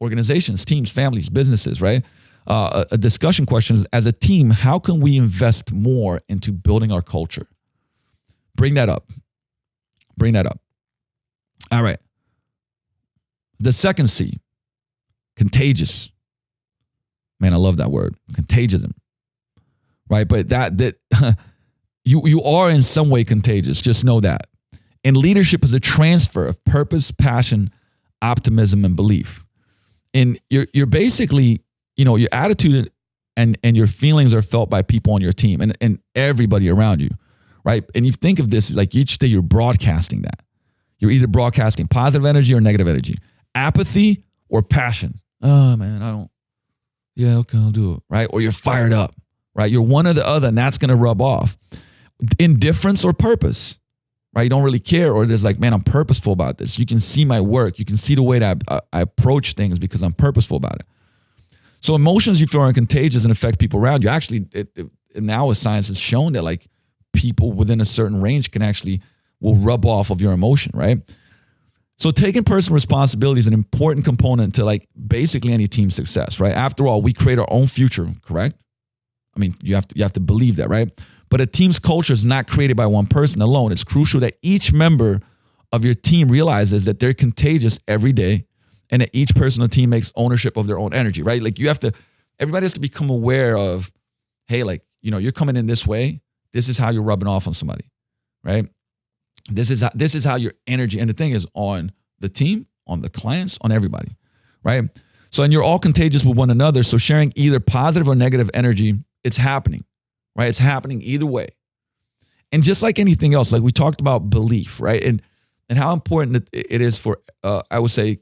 Organizations, teams, families, businesses, right? A discussion question is, as a team, how can we invest more into building our culture? Bring that up. All right. The second C, contagious. Man, I love that word, contagism, right? But that you are in some way contagious. Just know that. And leadership is a transfer of purpose, passion, optimism, and belief. And you're basically, your attitude and your feelings are felt by people on your team and everybody around you, right? And you think of this like each day you're broadcasting that. You're either broadcasting positive energy or negative energy, apathy or passion. Oh man, yeah, okay, I'll do it, right? Or you're fired up, right? You're one or the other, and that's going to rub off. Indifference or purpose, right? You don't really care, or there's like, man, I'm purposeful about this. You can see my work. You can see the way that I approach things because I'm purposeful about it. So emotions you feel are contagious and affect people around you. Actually, now with science has shown that like people within a certain range will rub off of your emotion, right? So taking personal responsibility is an important component to like basically any team success, right? After all, we create our own future, correct? I mean, you have to believe that, right? But a team's culture is not created by one person alone. It's crucial that each member of your team realizes that they're contagious every day and that each person on the team makes ownership of their own energy, right? Like everybody has to become aware of, hey, like, you're coming in this way. This is how you're rubbing off on somebody, right? This is how your energy, and the thing is on the team, on the clients, on everybody, right? So, and you're all contagious with one another. So sharing either positive or negative energy, it's happening, right? It's happening either way. And just like anything else, like we talked about belief, right? And how important it is for, I would say,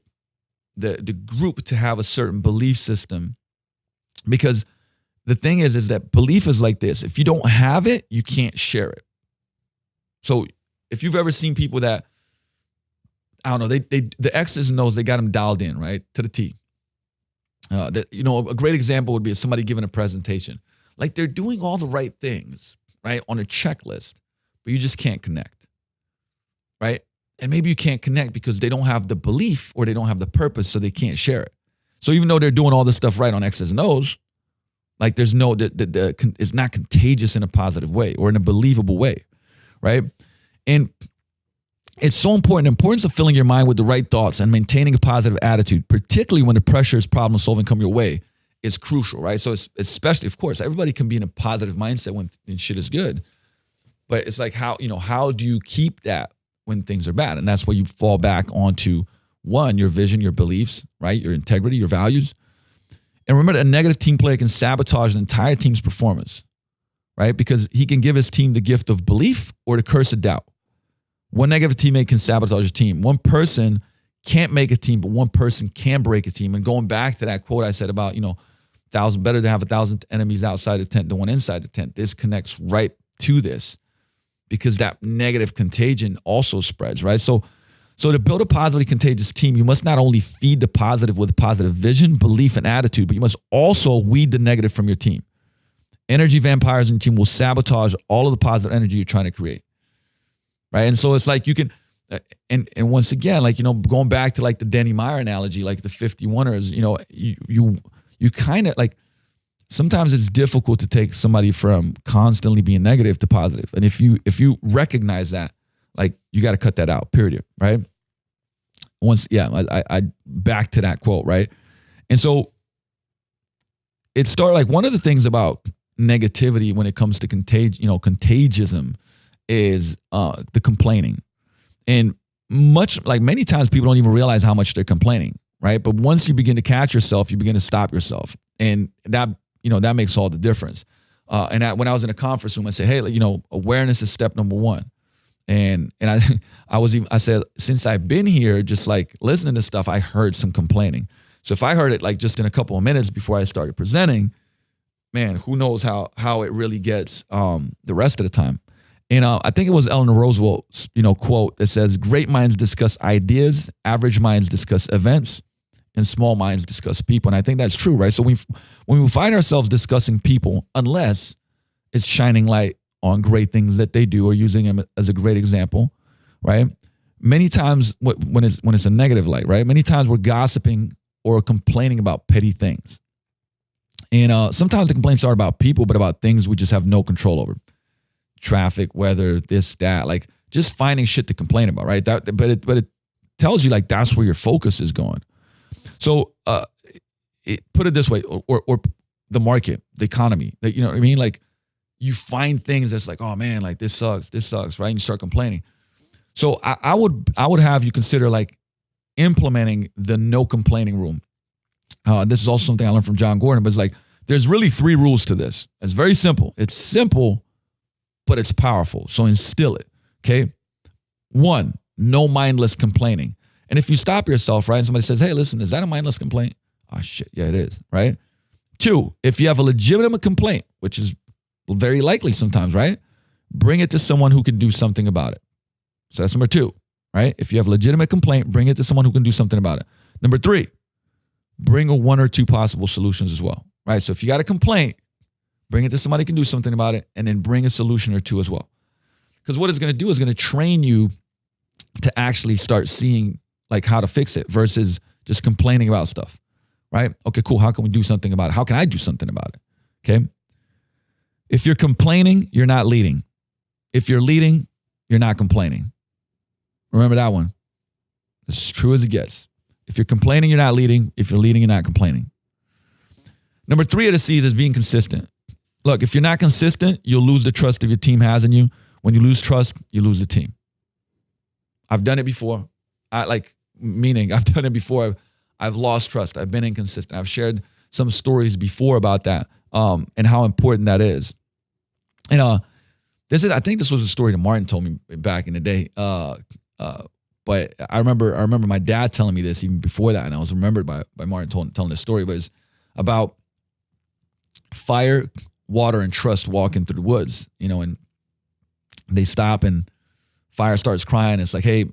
the group to have a certain belief system, because the thing is that belief is like this. If you don't have it, you can't share it. So if you've ever seen people that, I don't know, the X's and O's, they got them dialed in, right, to the T. A great example would be somebody giving a presentation. Like they're doing all the right things, right, on a checklist, but you just can't connect, right? And maybe you can't connect because they don't have the belief or they don't have the purpose, so they can't share it. So even though they're doing all this stuff right on X's and O's, like there's it's not contagious in a positive way or in a believable way, right? And it's so important. The importance of filling your mind with the right thoughts and maintaining a positive attitude, particularly when the pressures, problem solving come your way, is crucial, right? So it's especially, of course, everybody can be in a positive mindset when shit is good, but it's like how do you keep that when things are bad? And that's where you fall back onto one, your vision, your beliefs, right? Your integrity, your values. And remember that a negative team player can sabotage an entire team's performance, right? Because he can give his team the gift of belief or the curse of doubt. One negative teammate can sabotage a team. One person can't make a team, but one person can break a team. And going back to that quote I said about, better to have 1,000 enemies outside the tent than one inside the tent. This connects right to this because that negative contagion also spreads, right? So to build a positively contagious team, you must not only feed the positive with positive vision, belief, and attitude, but you must also weed the negative from your team. Energy vampires in your team will sabotage all of the positive energy you're trying to create. Right. And so it's like you can, and once again, like, going back to like the Danny Meyer analogy, like the 51ers, you kind of like, sometimes it's difficult to take somebody from constantly being negative to positive. And if you recognize that, like, you got to cut that out, period. Right. I back to that quote. Right. And so it started like one of the things about negativity when it comes to contagism is the complaining. And many times people don't even realize how much they're complaining, right? But once you begin to catch yourself, you begin to stop yourself. And that makes all the difference. And when I was in a conference room, I said, hey, awareness is step number one. And I said, since I've been here, just like listening to stuff, I heard some complaining. So if I heard it like just in a couple of minutes before I started presenting, man, who knows how it really gets the rest of the time. And I think it was Eleanor Roosevelt's, quote that says, great minds discuss ideas, average minds discuss events, and small minds discuss people. And I think that's true, right? So when we find ourselves discussing people, unless it's shining light on great things that they do or using them as a great example, right? many times when it's a negative light, right? Many times we're gossiping or complaining about petty things. And sometimes the complaints are about people, but about things we just have no control over. Traffic, weather, this, that, like just finding shit to complain about, right? But it tells you like that's where your focus is going. So put it this way, or the market, the economy, you know what I mean? Like you find things that's like, oh man, like this sucks, right? And you start complaining. So I would have you consider like implementing the no complaining rule. This is also something I learned from John Gordon, but it's like, there's really 3 rules to this. It's very simple. It's simple, but it's powerful. So instill it, okay? 1, no mindless complaining. And if you stop yourself, right, and somebody says, hey, listen, is that a mindless complaint? Oh, shit, yeah, it is, right? 2, if you have a legitimate complaint, which is very likely sometimes, right, bring it to someone who can do something about it. So that's number 2, right? If you have a legitimate complaint, bring it to someone who can do something about it. Number 3, bring 1 or 2 possible solutions as well, right? So if you got a complaint, bring it to somebody who can do something about it, and then bring a solution or 2 as well. Because what it's going to do is going to train you to actually start seeing like how to fix it versus just complaining about stuff, right? Okay, cool. How can we do something about it? How can I do something about it? Okay. If you're complaining, you're not leading. If you're leading, you're not complaining. Remember that one. It's as true as it gets. If you're complaining, you're not leading. If you're leading, you're not complaining. Number 3 of the C's is being consistent. Look, if you're not consistent, you'll lose the trust that your team has in you. When you lose trust, you lose the team. I've done it before. I've done it before. I've lost trust. I've been inconsistent. I've shared some stories before about that and how important that is. And I think this was a story that Martin told me back in the day. But I remember my dad telling me this even before that, and I was remembered by Martin telling this story. But it's about fire, water, and trust walking through the woods. And they stop, and fire starts crying. It's like, hey,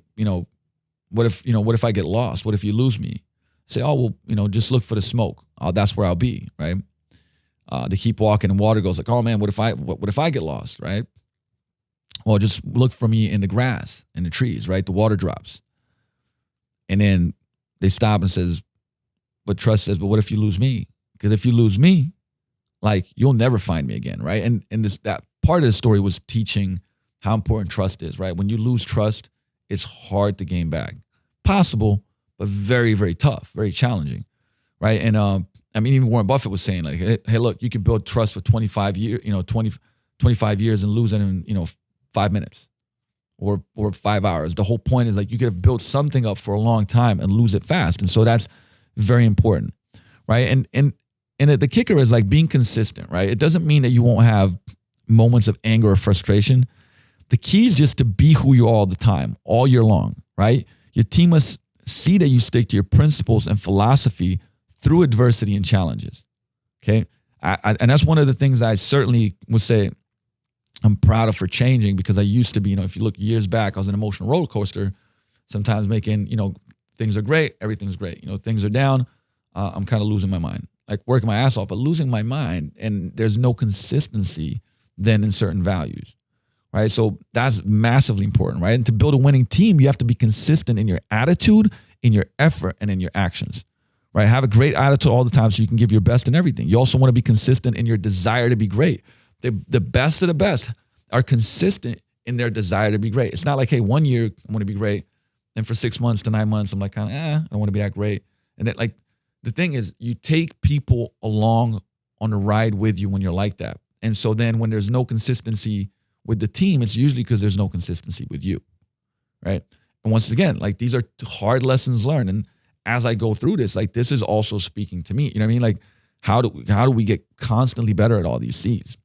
what if I get lost? What if you lose me? Say, oh well, just look for the smoke. That's where I'll be, right? They keep walking, and water goes like, oh man, what if I get lost, right? Well, just look for me in the grass, in the trees, right? The water drops. And then they stop and says, but trust says, but what if you lose me? Because if you lose me, like you'll never find me again, right? And that part of the story was teaching how important trust is, right? When you lose trust, it's hard to gain back. Possible, but very, very tough, very challenging, right? And even Warren Buffett was saying like, hey, look, you can build trust for 25 years, 25 years and lose it in, 5 minutes or 5 hours. The whole point is like you could have built something up for a long time and lose it fast. And so that's very important, right? And the kicker is like being consistent, right? It doesn't mean that you won't have moments of anger or frustration. The key is just to be who you are all the time, all year long, right? Your team must see that you stick to your principles and philosophy through adversity and challenges, okay? And that's one of the things I certainly would say I'm proud of for changing, because I used to be, if you look years back, I was an emotional roller coaster, sometimes making, things are great, everything's great. Things are down, I'm kind of losing my mind, like working my ass off, but losing my mind, and there's no consistency then in certain values, right? So that's massively important, right? And to build a winning team, you have to be consistent in your attitude, in your effort, and in your actions, right? Have a great attitude all the time so you can give your best in everything. You also want to be consistent in your desire to be great. The best of the best are consistent in their desire to be great. It's not like, hey, 1 year I want to be great, and for 6 months to 9 months I'm like I don't want to be that great. And then like the thing is, you take people along on the ride with you when you're like that. And so then when there's no consistency with the team, it's usually because there's no consistency with you, right? And once again, like these are hard lessons learned. And as I go through this, like this is also speaking to me. You know what I mean? Like how do we get constantly better at all these C's?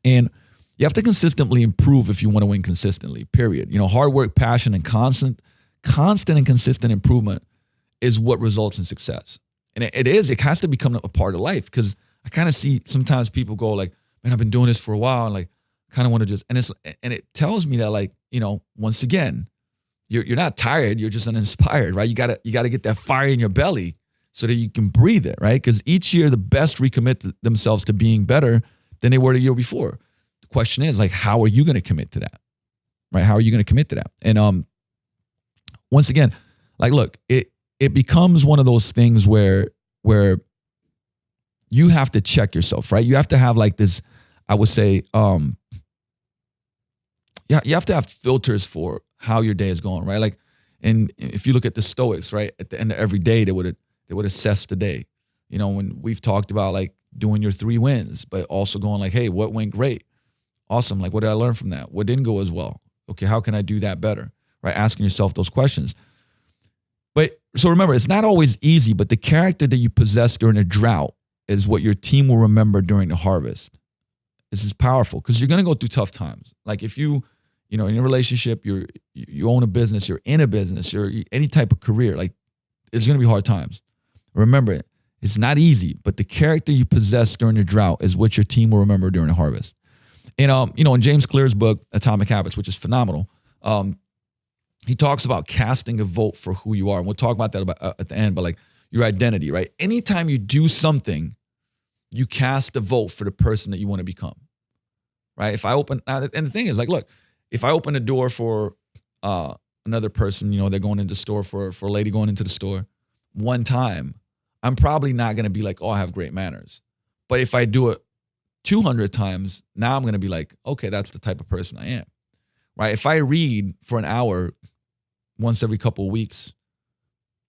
And you have to consistently improve if you want to win consistently, period. Hard work, passion, and constant and consistent improvement is what results in success. And it has to become a part of life, because I kind of see sometimes people go like, man, I've been doing this for a while, and like kind of want to just, and it tells me that like, once again, you're not tired, you're just uninspired, right? You gotta get that fire in your belly so that you can breathe it, right? Because each year the best recommit themselves to being better than they were the year before. The question is like, how are you going to commit to that, right? How are you going to commit to that? And once again, like, look, it becomes one of those things where you have to check yourself, right? You have to have like this, I would say, you have to have filters for how your day is going, right? Like, and if you look at the Stoics, right, at the end of every day, they would assess the day. You know, when we've talked about like doing your 3 wins, but also going like, hey, what went great? Awesome. Like, what did I learn from that? What didn't go as well? Okay, how can I do that better? Right? Asking yourself those questions. But so remember, it's not always easy, but the character that you possess during a drought is what your team will remember during the harvest. This is powerful because you're going to go through tough times. Like if you know, in a relationship, you own a business, you're in a business, you're any type of career, like it's going to be hard times. Remember it. It's not easy, but the character you possess during the drought is what your team will remember during the harvest. And, you know, in James Clear's book, Atomic Habits, which is phenomenal, he talks about casting a vote for who you are. And we'll talk about that at the end, but like your identity, right? Anytime you do something, you cast a vote for the person that you want to become, right? If I open, and the thing is like, look, if I open a door for another person, you know, they're going into the store for a lady going into the store one time, I'm probably not going to be like, oh, I have great manners. But if I do it 200 times, now I'm going to be like, okay, that's the type of person I am, right? If I read for an hour once every couple of weeks,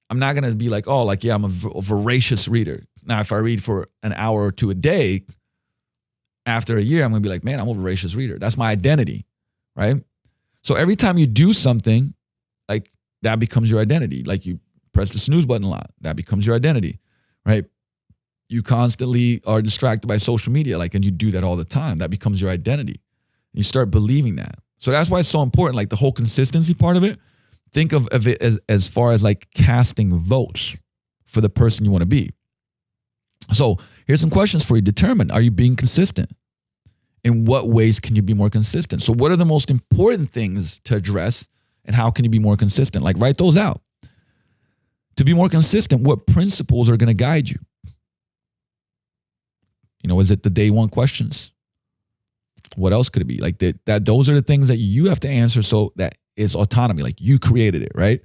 I'm not going to be like, oh, like, yeah, I'm a voracious reader. Now, if I read for an hour or 2 a day, after a year, I'm going to be like, man, I'm a voracious reader. That's my identity, right? So every time you do something, like that becomes your identity. Like you press the snooze button a lot, that becomes your identity, right? You constantly are distracted by social media, like, and you do that all the time. That becomes your identity. And you start believing that. So that's why it's so important, like the whole consistency part of it. Think of it as far as like casting votes for the person you want to be. So here's some questions for you. Determine, are you being consistent? In what ways can you be more consistent? So what are the most important things to address and how can you be more consistent? Like write those out. To be more consistent, what principles are going to guide you? You know, is it the day one questions? What else could it be? Like that those are the things that you have to answer so that it's autonomy, like you created it, right?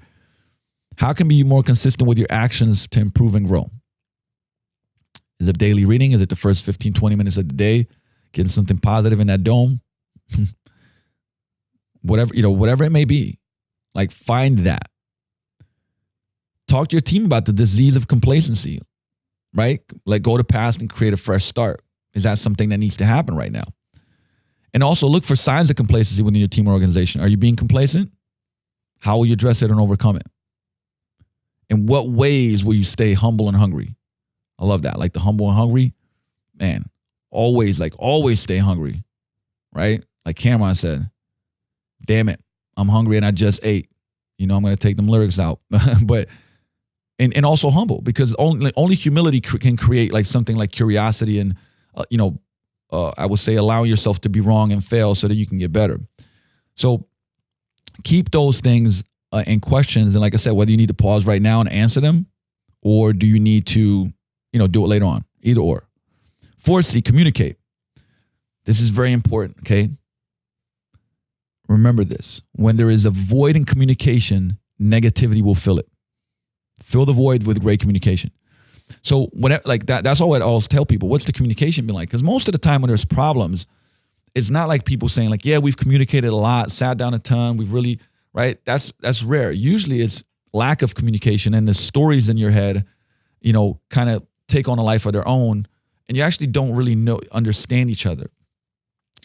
How can you be more consistent with your actions to improve and grow? Is it daily reading? Is it the first 15, 20 minutes of the day? Getting something positive in that dome? Whatever it may be, like find that. Talk to your team about the disease of complacency, right? Like go to past and create a fresh start. Is that something that needs to happen right now? And also look for signs of complacency within your team or organization. Are you being complacent? How will you address it and overcome it? In what ways will you stay humble and hungry? I love that. Like the humble and hungry, man, always stay hungry, right? Like Cameron said, damn it, I'm hungry and I just ate. You know, I'm going to take them lyrics out. But, and also humble, because only humility can create like something like curiosity and, I would say allowing yourself to be wrong and fail so that you can get better. So keep those things in questions. And like I said, whether you need to pause right now and answer them, or do you need to, do it later on, either or. 4C, communicate. This is very important, okay? Remember this. When there is a void in communication, negativity will fill it. Fill the void with great communication. So whenever, like that's all I always tell people. What's the communication been like? Because most of the time when there's problems, it's not like people saying like, yeah, we've communicated a lot, sat down a ton, we've really, right? That's rare. Usually it's lack of communication and the stories in your head, kind of take on a life of their own, and you actually don't really understand each other.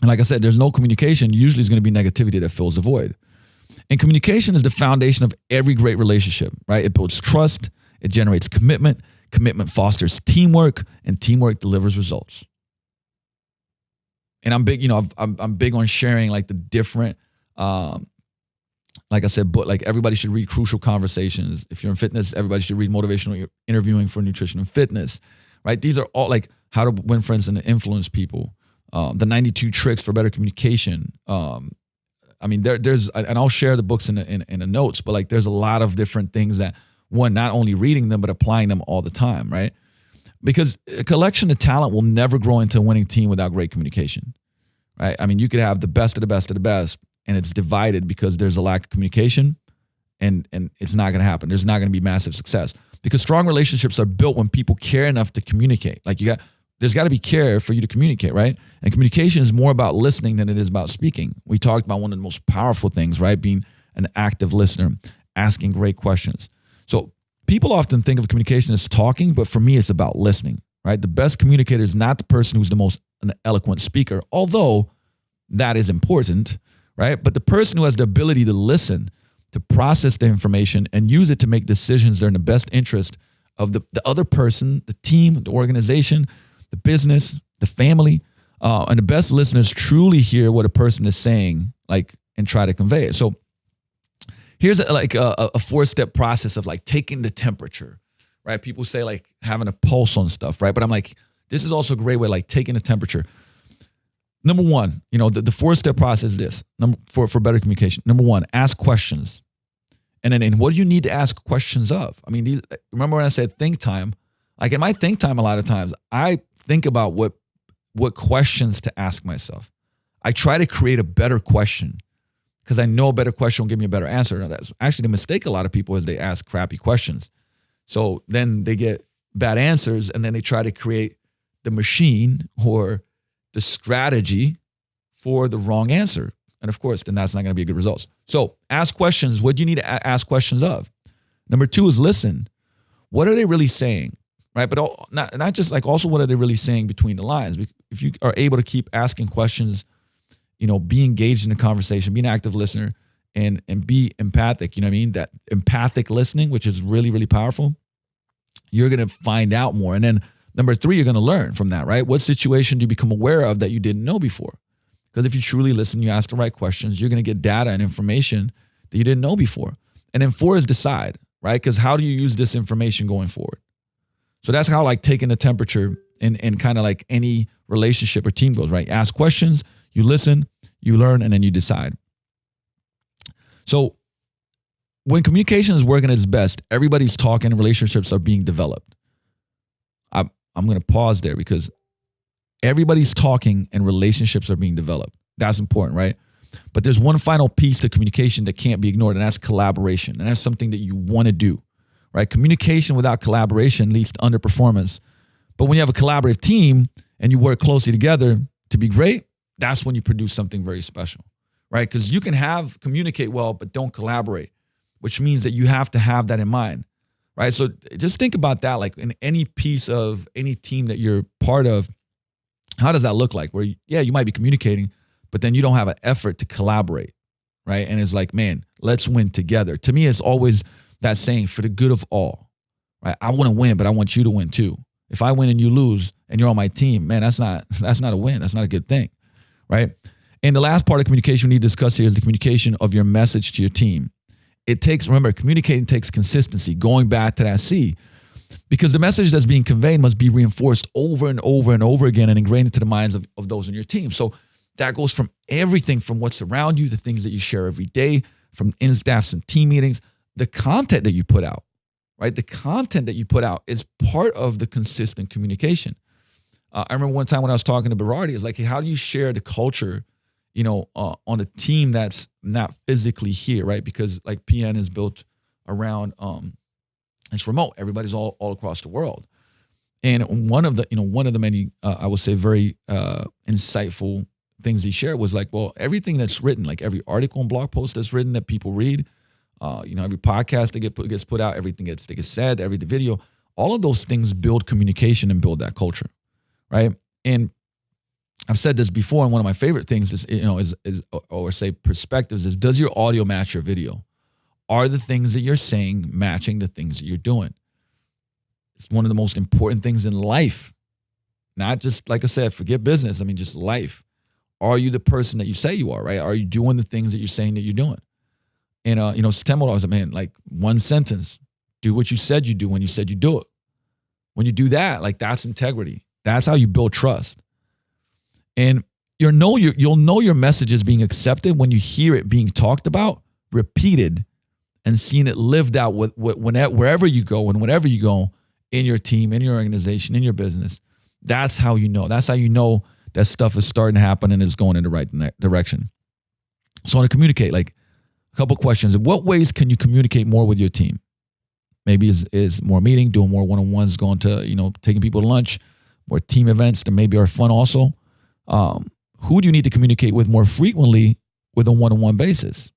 And like I said, there's no communication. Usually it's going to be negativity that fills the void. And communication is the foundation of every great relationship, right? It builds trust. It generates commitment. Commitment fosters teamwork, and teamwork delivers results. And I'm big, I'm big on sharing like the different, like I said, but like everybody should read Crucial Conversations. If you're in fitness, everybody should read Motivational Interviewing for Nutrition and Fitness, right? These are all like how to win friends and influence people. The 92 tricks for better communication. There's, and I'll share the books in the notes, but like there's a lot of different things that, one, not only reading them, but applying them all the time, right? Because a collection of talent will never grow into a winning team without great communication, right? I mean, you could have the best of the best of the best, and it's divided because there's a lack of communication, and it's not going to happen. There's not going to be massive success, because strong relationships are built when people care enough to communicate. Like there's got to be care for you to communicate, right? And communication is more about listening than it is about speaking. We talked about one of the most powerful things, right? Being an active listener, asking great questions. So people often think of communication as talking, but for me, it's about listening, right? The best communicator is not the person who's the most an eloquent speaker, although that is important, right? But the person who has the ability to listen, to process the information and use it to make decisions that are in the best interest of the other person, the team, the organization, the business, the family. And the best listeners truly hear what a person is saying, like, and try to convey it. So here's a 4-step process of like taking the temperature, right? People say like having a pulse on stuff, right? But I'm like, this is also a great way, like taking the temperature. Number one, the 4-step process is this, for better communication. Number one, ask questions. And then what do you need to ask questions of? I mean, remember when I said think time? Like in my think time, a lot of times, I think about what questions to ask myself. I try to create a better question because I know a better question will give me a better answer. Now, that's actually the mistake a lot of people is they ask crappy questions. So then they get bad answers, and then they try to create the machine or the strategy for the wrong answer. And of course, then that's not going to be a good result. So ask questions. What do you need to ask questions of? Number 2 is listen. What are they really saying? Right? But not just like, also what are they really saying between the lines? If you are able to keep asking questions, be engaged in the conversation, be an active listener, and be empathic, that empathic listening, which is really, really powerful, you're going to find out more. And then number 3, you're going to learn from that, right? What situation do you become aware of that you didn't know before? Because if you truly listen, you ask the right questions, you're going to get data and information that you didn't know before. And then 4 is decide, right? Because how do you use this information going forward? So that's how like taking the temperature and kind of like any relationship or team goes, right? Ask questions, you listen, you learn, and then you decide. So when communication is working at its best, everybody's talking and relationships are being developed. I'm going to pause there because everybody's talking and relationships are being developed. That's important, right? But there's one final piece to communication that can't be ignored, and that's collaboration. And that's something that you want to do, right? Communication without collaboration leads to underperformance. But when you have a collaborative team and you work closely together to be great, that's when you produce something very special, right? Because you can communicate well, but don't collaborate, which means that you have to have that in mind, right? So just think about that, like in any piece of any team that you're part of, how does that look like? Where, you might be communicating, but then you don't have an effort to collaborate, right? And it's like, man, let's win together. To me, it's always that saying, for the good of all, right? I want to win, but I want you to win too. If I win and you lose and you're on my team, man, that's not a win. That's not a good thing, right? And the last part of communication we need to discuss here is the communication of your message to your team. Remember, communicating takes consistency, going back to that C, because the message that's being conveyed must be reinforced over and over and over again and ingrained into the minds of those in your team. So that goes from everything from what's around you, the things that you share every day, from in-staffs and team meetings, the content that you put out, right? The content that you put out is part of the consistent communication. I remember one time when I was talking to Berardi, it's like, hey, how do you share the culture, on a team that's not physically here, right? Because like PN is built around, it's remote. Everybody's all across the world. And one of the many, I would say very insightful things he shared was like, well, everything that's written, like every article and blog post that's written that people read, every podcast that gets put out, everything that gets said, every video, all of those things build communication and build that culture, right? And I've said this before, and one of my favorite things is perspectives is, does your audio match your video? Are the things that you're saying matching the things that you're doing? It's one of the most important things in life. Not just, like I said, forget business. I mean, just life. Are you the person that you say you are, right? Are you doing the things that you're saying that you're doing? And, Stemmo was, man, like one sentence, do what you said you do when you said you do it. When you do that, like that's integrity. That's how you build trust. And you'll know your message is being accepted when you hear it being talked about, repeated, and seeing it lived out wherever you go and whenever you go in your team, in your organization, in your business. That's how you know. That's how you know that stuff is starting to happen and is going in the right direction. So I want to communicate, like, A couple questions. In what ways can you communicate more with your team? Maybe is more meeting, doing more one-on-ones, going to, taking people to lunch, more team events that maybe are fun also. Who do you need to communicate with more frequently with a one-on-one basis?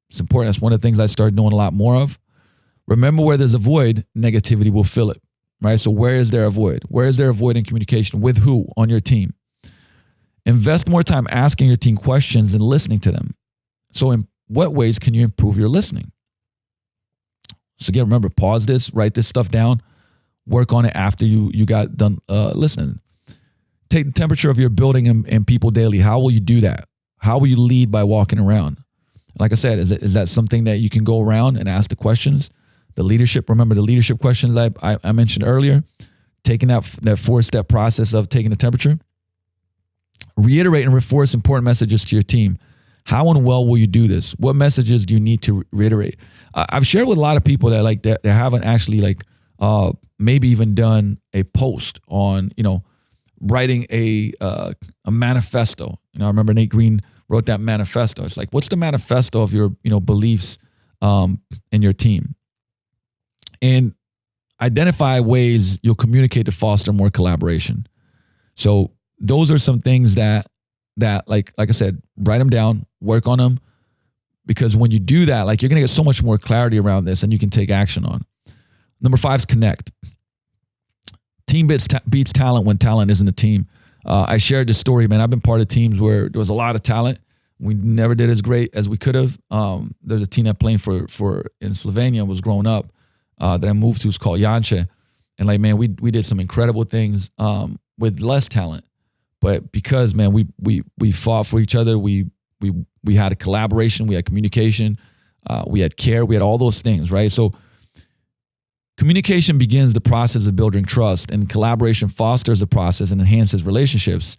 It's important. That's one of the things I started doing a lot more of. Remember, where there's a void, negativity will fill it, right? So where is there a void? Where is there a void in communication? With who on your team? Invest more time asking your team questions and listening to them. So in what ways can you improve your listening? So again, remember, pause this, write this stuff down, work on it after you got done listening. Take the temperature of your building and people daily. How will you do that? How will you lead by walking around? Like I said, is that something that you can go around and ask the questions? The leadership, remember the leadership questions I mentioned earlier, taking that 4-step process of taking the temperature. Reiterate and reinforce important messages to your team. How and well will you do this? What messages do you need to reiterate? I've shared with a lot of people that they haven't actually maybe even done a post on, writing a manifesto. I remember Nate Green wrote that manifesto. It's like, what's the manifesto of your, beliefs in your team? And identify ways you'll communicate to foster more collaboration. So those are some things that like I said, write them down, work on them, because when you do that, you're going to get so much more clarity around this and you can take action on. Number 5 is connect. Team beats talent when talent isn't a team. I shared this story, man. I've been part of teams where there was a lot of talent. We never did as great as we could have. There's a team that played for in Slovenia, was growing up, that I moved to. It's called Janče. And we did some incredible things with less talent. But because, man, we fought for each other. We had a collaboration. We had communication. We had care. We had all those things, right? So communication begins the process of building trust, and collaboration fosters the process and enhances relationships.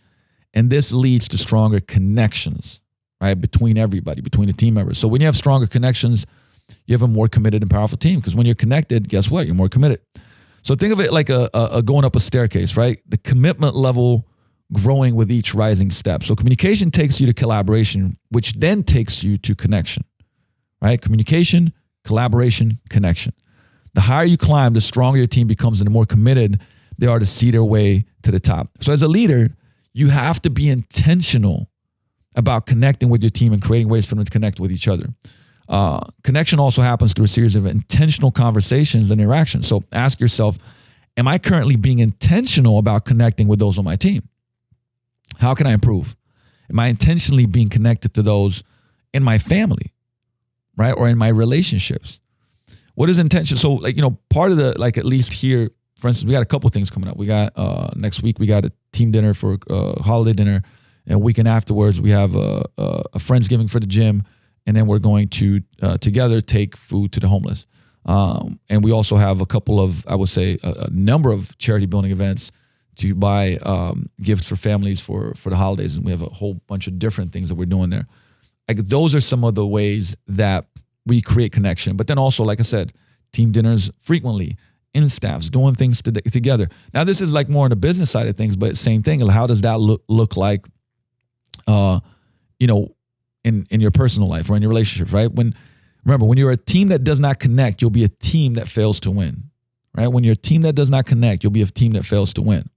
And this leads to stronger connections, right? Between everybody, between the team members. So when you have stronger connections, you have a more committed and powerful team, because when you're connected, guess what? You're more committed. So think of it like a going up a staircase, right? The commitment level growing with each rising step. So communication takes you to collaboration, which then takes you to connection, right? Communication, collaboration, connection. The higher you climb, the stronger your team becomes and the more committed they are to see their way to the top. So as a leader, you have to be intentional about connecting with your team and creating ways for them to connect with each other. Connection also happens through a series of intentional conversations and interactions. So ask yourself, am I currently being intentional about connecting with those on my team? How can I improve? Am I intentionally being connected to those in my family, right? Or in my relationships? What is intention? So part of the, at least here, for instance, we got a couple of things coming up. We got next week, we got a team dinner for holiday dinner. And a weekend afterwards, we have a Friendsgiving for the gym. And then we're going to together take food to the homeless. And we also have a couple of, I would say, a number of charity building events to buy gifts for families for the holidays. And we have a whole bunch of different things that we're doing there. Those are some of the ways that we create connection. But then also, like I said, team dinners frequently, in staffs, doing things together. Now, this is more on the business side of things, but same thing. How does that look like, in your personal life or in your relationships, right? Remember, when you're a team that does not connect, you'll be a team that fails to win, right? When you're a team that does not connect, you'll be a team that fails to win.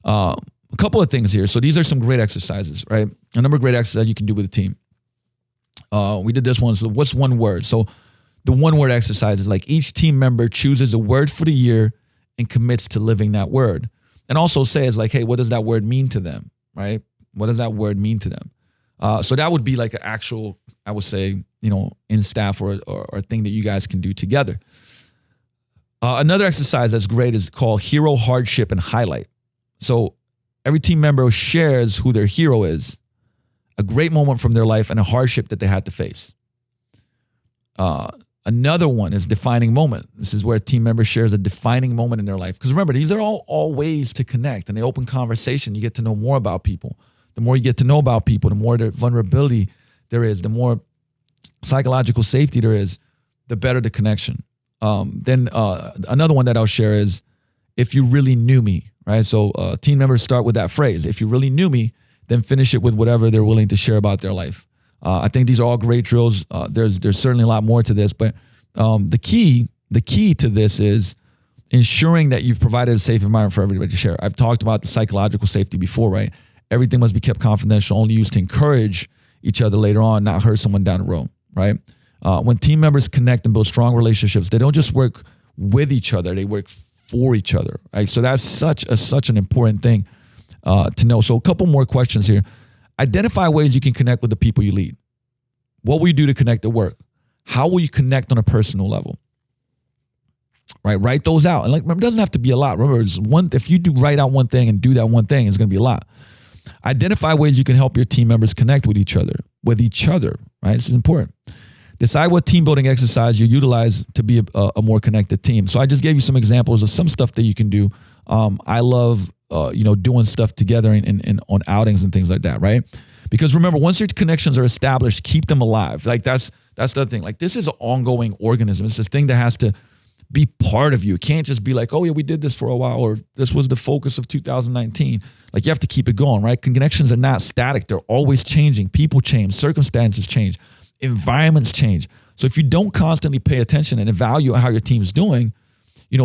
A couple of things here. So these are some great exercises, right? A number of great exercises you can do with a team. We did this one. So what's one word? So the one word exercise is each team member chooses a word for the year and commits to living that word. And also says hey, what does that word mean to them, right? What does that word mean to them? So that would be an actual, I would say, in staff or a thing that you guys can do together. Another exercise that's great is called hero, hardship, and highlight. So every team member shares who their hero is, a great moment from their life, and a hardship that they had to face. Another one is defining moment. This is where a team member shares a defining moment in their life. Because remember, these are all ways to connect. And they open conversation. You get to know more about people. The more you get to know about people, the more their vulnerability there is, the more psychological safety there is, the better the connection. Then another one that I'll share is, if you really knew me, right? So team members start with that phrase. If you really knew me, then finish it with whatever they're willing to share about their life. I think these are all great drills. There's certainly a lot more to this, but the key to this is ensuring that you've provided a safe environment for everybody to share. I've talked about the psychological safety before, right? Everything must be kept confidential, only used to encourage each other later on, not hurt someone down the road, right? When team members connect and build strong relationships, they don't just work with each other, they work for each other, right? So that's such an important thing to know. So a couple more questions here. Identify ways you can connect with the people you lead. What will you do to connect at work? How will you connect on a personal level? Right, write those out. And remember, it doesn't have to be a lot. Remember, if you write out one thing and do that one thing, it's going to be a lot. Identify ways you can help your team members connect with each other, right? This is important. Decide what team building exercise you utilize to be a more connected team. So I just gave you some examples of some stuff that you can do. I love, doing stuff together and on outings and things like that, right? Because remember, once your connections are established, keep them alive. Like that's the other thing. Like this is an ongoing organism. It's this thing that has to be part of you. It can't just be like, oh yeah, we did this for a while, or this was the focus of 2019. Like you have to keep it going, right? Connections are not static. They're always changing. People change, circumstances change, environments change. So if you don't constantly pay attention and evaluate how your team's doing,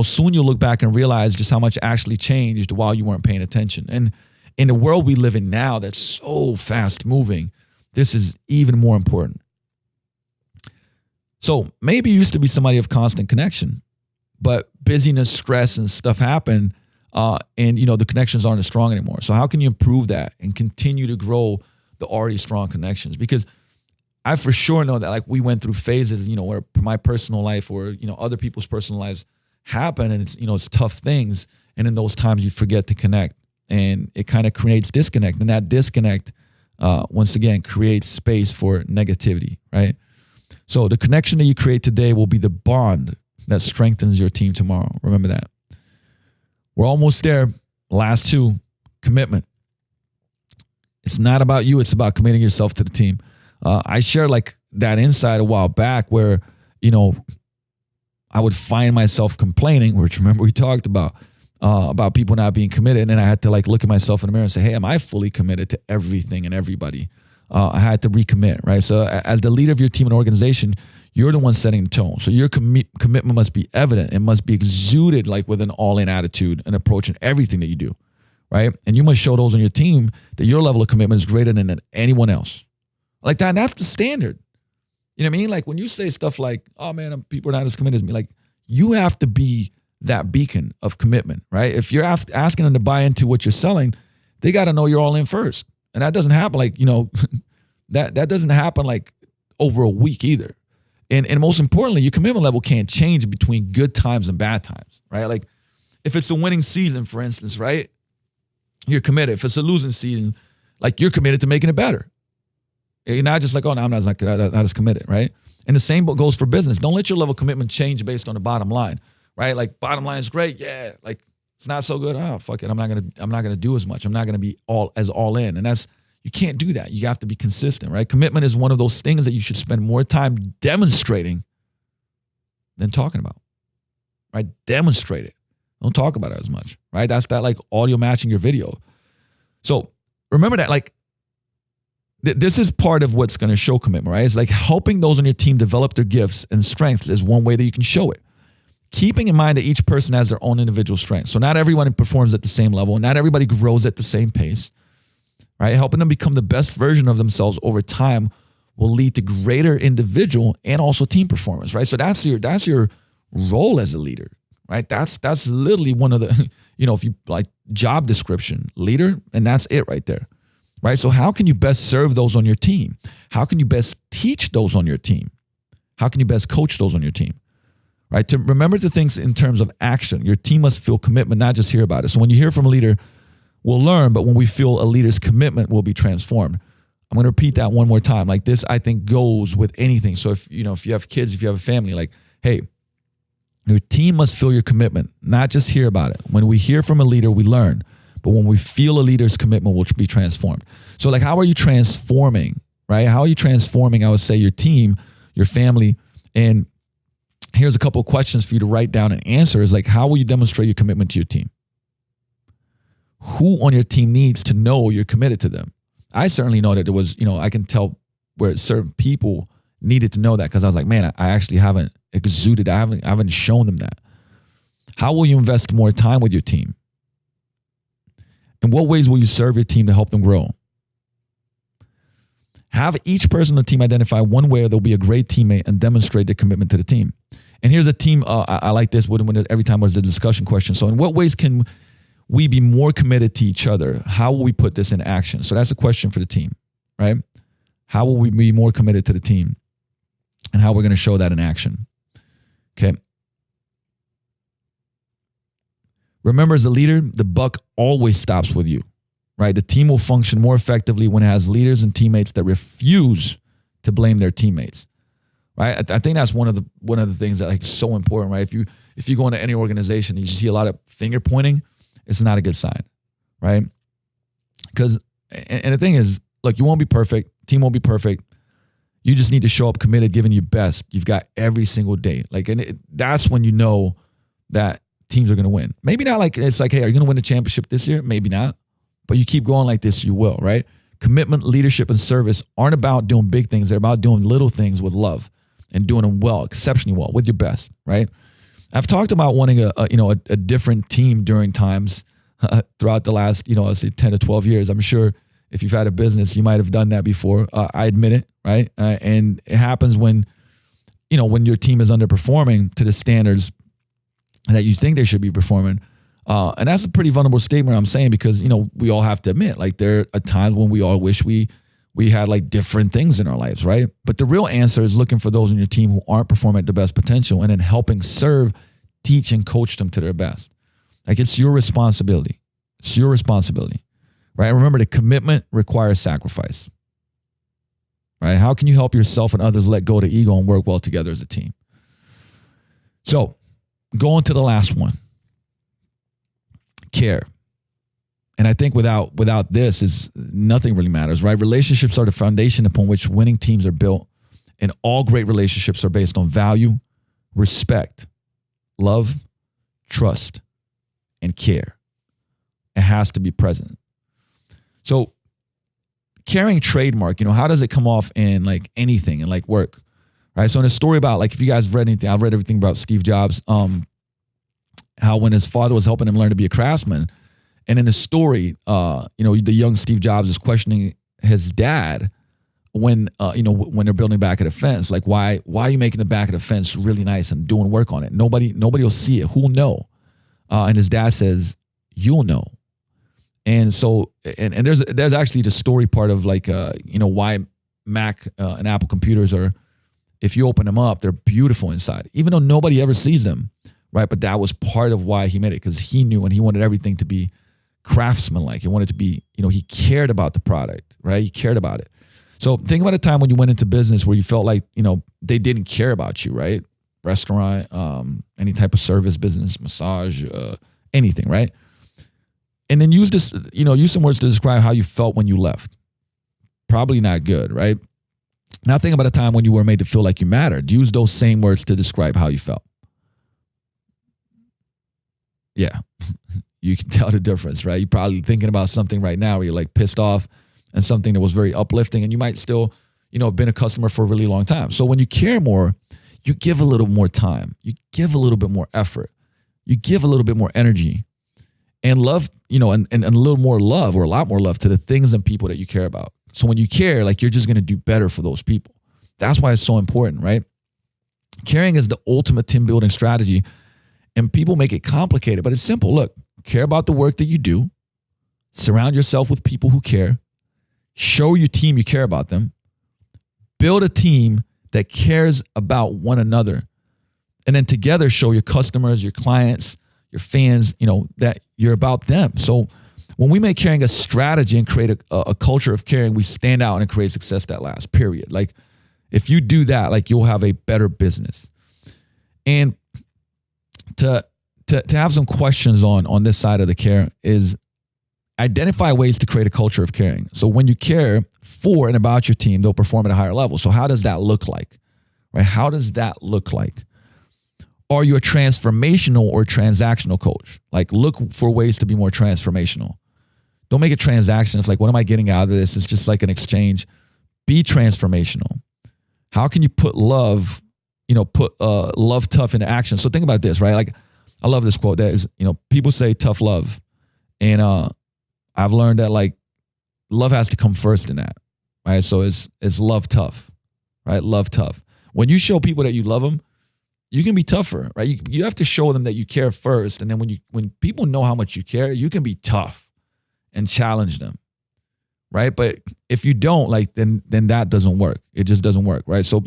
soon you'll look back and realize just how much actually changed while you weren't paying attention. And in the world we live in now that's so fast moving, this is even more important. So maybe you used to be somebody of constant connection, but busyness, stress, and stuff happen, and the connections aren't as strong anymore. So how can you improve that and continue to grow the already strong connections? Because I for sure know that like we went through phases, where my personal life or other people's personal lives happen, and it's tough things, and in those times you forget to connect, and it kind of creates disconnect, and that disconnect once again creates space for negativity, right? So the connection that you create today will be the bond that strengthens your team tomorrow. Remember that. We're almost there. Last two, commitment. It's not about you. It's about committing yourself to the team. I shared like that insight a while back where, I would find myself complaining, which remember we talked about people not being committed. And I had to like look at myself in the mirror and say, hey, am I fully committed to everything and everybody? I had to recommit, right? So as the leader of your team and organization, you're the one setting the tone. So your commitment must be evident. It must be exuded like with an all-in attitude and approach in everything that you do, right? And you must show those on your team that your level of commitment is greater than anyone else. Like that, and that's the standard. You know what I mean? Like when you say stuff like, oh man, people are not as committed as me, like you have to be that beacon of commitment, right? If you're asking them to buy into what you're selling, they got to know you're all in first. And that doesn't happen like, that doesn't happen like over a week either. And most importantly, your commitment level can't change between good times and bad times, right? Like if it's a winning season, for instance, right? You're committed. If it's a losing season, like you're committed to making it better. You're not just like, oh, no, I'm not as committed, right? And the same goes for business. Don't let your level of commitment change based on the bottom line, right? Like bottom line is great. Yeah. Like it's not so good. Oh, fuck it. I'm not going to do as much. I'm not going to be all in. And you can't do that. You have to be consistent, right? Commitment is one of those things that you should spend more time demonstrating than talking about, right? Demonstrate it. Don't talk about it as much, right? That's that like audio matching your video. So remember that like this is part of what's going to show commitment, right? It's like helping those on your team develop their gifts and strengths is one way that you can show it. Keeping in mind that each person has their own individual strengths. So not everyone performs at the same level. Not everybody grows at the same pace, right? Helping them become the best version of themselves over time will lead to greater individual and also team performance, right? So that's your role as a leader, right? That's literally one of the, if you like job description, leader, and that's it right there, right? So how can you best serve those on your team? How can you best teach those on your team? How can you best coach those on your team? Right? To remember the things in terms of action. Your team must feel commitment, not just hear about it. So when you hear from a leader, we'll learn, but when we feel a leader's commitment, we'll be transformed. I'm going to repeat that one more time. Like this, I think goes with anything. So if you have kids, if you have a family, like, hey, your team must feel your commitment, not just hear about it. When we hear from a leader, we learn. But when we feel a leader's commitment, we'll be transformed. So like, how are you transforming, right? How are you transforming, I would say, your team, your family? And here's a couple of questions for you to write down and answer is like, how will you demonstrate your commitment to your team? Who on your team needs to know you're committed to them? I certainly know that it was, I can tell where certain people needed to know that, because I was like, man, I actually haven't exuded. I haven't shown them that. How will you invest more time with your team? In what ways will you serve your team to help them grow? Have each person on the team identify one way they'll be a great teammate and demonstrate their commitment to the team. And here's a team, I like this when every time there's a discussion question. So in what ways can we be more committed to each other? How will we put this in action? So that's a question for the team, right? How will we be more committed to the team? And how we're going to show that in action. Okay. Remember, as a leader, the buck always stops with you, right? The team will function more effectively when it has leaders and teammates that refuse to blame their teammates, right? I think that's one of the things that like so important, right? If you go into any organization, you see a lot of finger pointing, it's not a good sign, right? Because, and the thing is, look, you won't be perfect. Team won't be perfect. You just need to show up committed, giving your best. You've got every single day. Like, and that's when you know that teams are going to win. Maybe not like, it's like, hey, are you going to win the championship this year? Maybe not. But you keep going like this, you will, right? Commitment, leadership, and service aren't about doing big things. They're about doing little things with love and doing them well, exceptionally well, with your best, right? I've talked about wanting a different team during times throughout the last, I'll say 10 to 12 years. I'm sure if you've had a business, you might have done that before. I admit it, right? And it happens when your team is underperforming to the standards that you think they should be performing. And that's a pretty vulnerable statement I'm saying, because, we all have to admit, like, there are times when we all wish we had like different things in our lives, right? But the real answer is looking for those in your team who aren't performing at the best potential and then helping serve, teach, and coach them to their best. Like, it's your responsibility. It's your responsibility, right? Remember, the commitment requires sacrifice, right? How can you help yourself and others let go of the ego and work well together as a team? So, going to the last one, care. And I think without this, is nothing really matters, right? Relationships are the foundation upon which winning teams are built. And all great relationships are based on value, respect, love, trust, and care. It has to be present. So, caring trademark, how does it come off in like anything, in like work, right? So in a story about, like, if you guys have read anything, I've read everything about Steve Jobs, how when his father was helping him learn to be a craftsman, and in the story, the young Steve Jobs is questioning his dad when they're building back of the fence, like, why are you making the back of the fence really nice and doing work on it? Nobody will see it. Who'll know? And his dad says, you'll know. And so, and there's actually the story part of like, why Mac and Apple computers are, if you open them up, they're beautiful inside, even though nobody ever sees them, right? But that was part of why he made it, because he knew and he wanted everything to be craftsman-like. He wanted to be, he cared about the product, right? He cared about it. So think about a time when you went into business where you felt like, they didn't care about you, right? Restaurant, any type of service business, massage, anything, right? And then use some words to describe how you felt when you left. Probably not good, right? Now think about a time when you were made to feel like you mattered. Use those same words to describe how you felt. Yeah, you can tell the difference, right? You're probably thinking about something right now where you're like pissed off, and something that was very uplifting, and you might still, been a customer for a really long time. So when you care more, you give a little more time. You give a little bit more effort. You give a little bit more energy and love, and a little more love, or a lot more love, to the things and people that you care about. So when you care, like, you're just going to do better for those people. That's why it's so important, right? Caring is the ultimate team building strategy, and people make it complicated, but it's simple. Look, care about the work that you do. Surround yourself with people who care. Show your team you care about them. Build a team that cares about one another. And then together show your customers, your clients, your fans, that you're about them. So when we make caring a strategy and create a culture of caring, we stand out and create success that lasts, period. Like, if you do that, like, you'll have a better business. And to have some questions on this side of the care is identify ways to create a culture of caring. So when you care for and about your team, they'll perform at a higher level. So how does that look like, right? How does that look like? Are you a transformational or transactional coach? Like, look for ways to be more transformational. Don't make it transaction. It's like, what am I getting out of this? It's just like an exchange. be transformational? How can you put love, love tough into action? So think about this, right? Like, I love this quote that is, people say tough love. And I've learned that like love has to come first in that, right? So it's love tough, right? Love tough. When you show people that you love them, you can be tougher, right? You have to show them that you care first. And then when people know how much you care, you can be tough and challenge them, right? But if you don't, like, then that doesn't work. It just doesn't work, right? So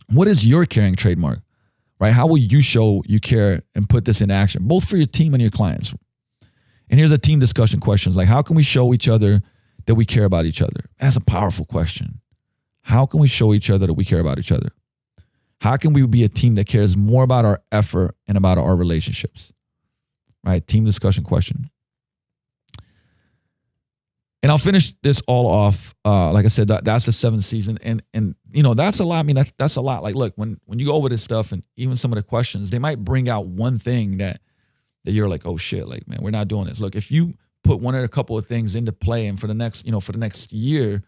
what is your caring trademark, right? How will you show you care and put this in action, both for your team and your clients? And here's a team discussion questions. Like, how can we show each other that we care about each other? That's a powerful question. How can we show each other that we care about each other? How can we be a team that cares more about our effort and about our relationships? Right? Team discussion question. And I'll finish this all off. Like I said, that's the 7th season. And that's a lot. I mean, that's a lot. Like, look, when you go over this stuff and even some of the questions, they might bring out one thing that you're like, oh shit, like, man, we're not doing this. Look, if you put one or a couple of things into play and for the next year,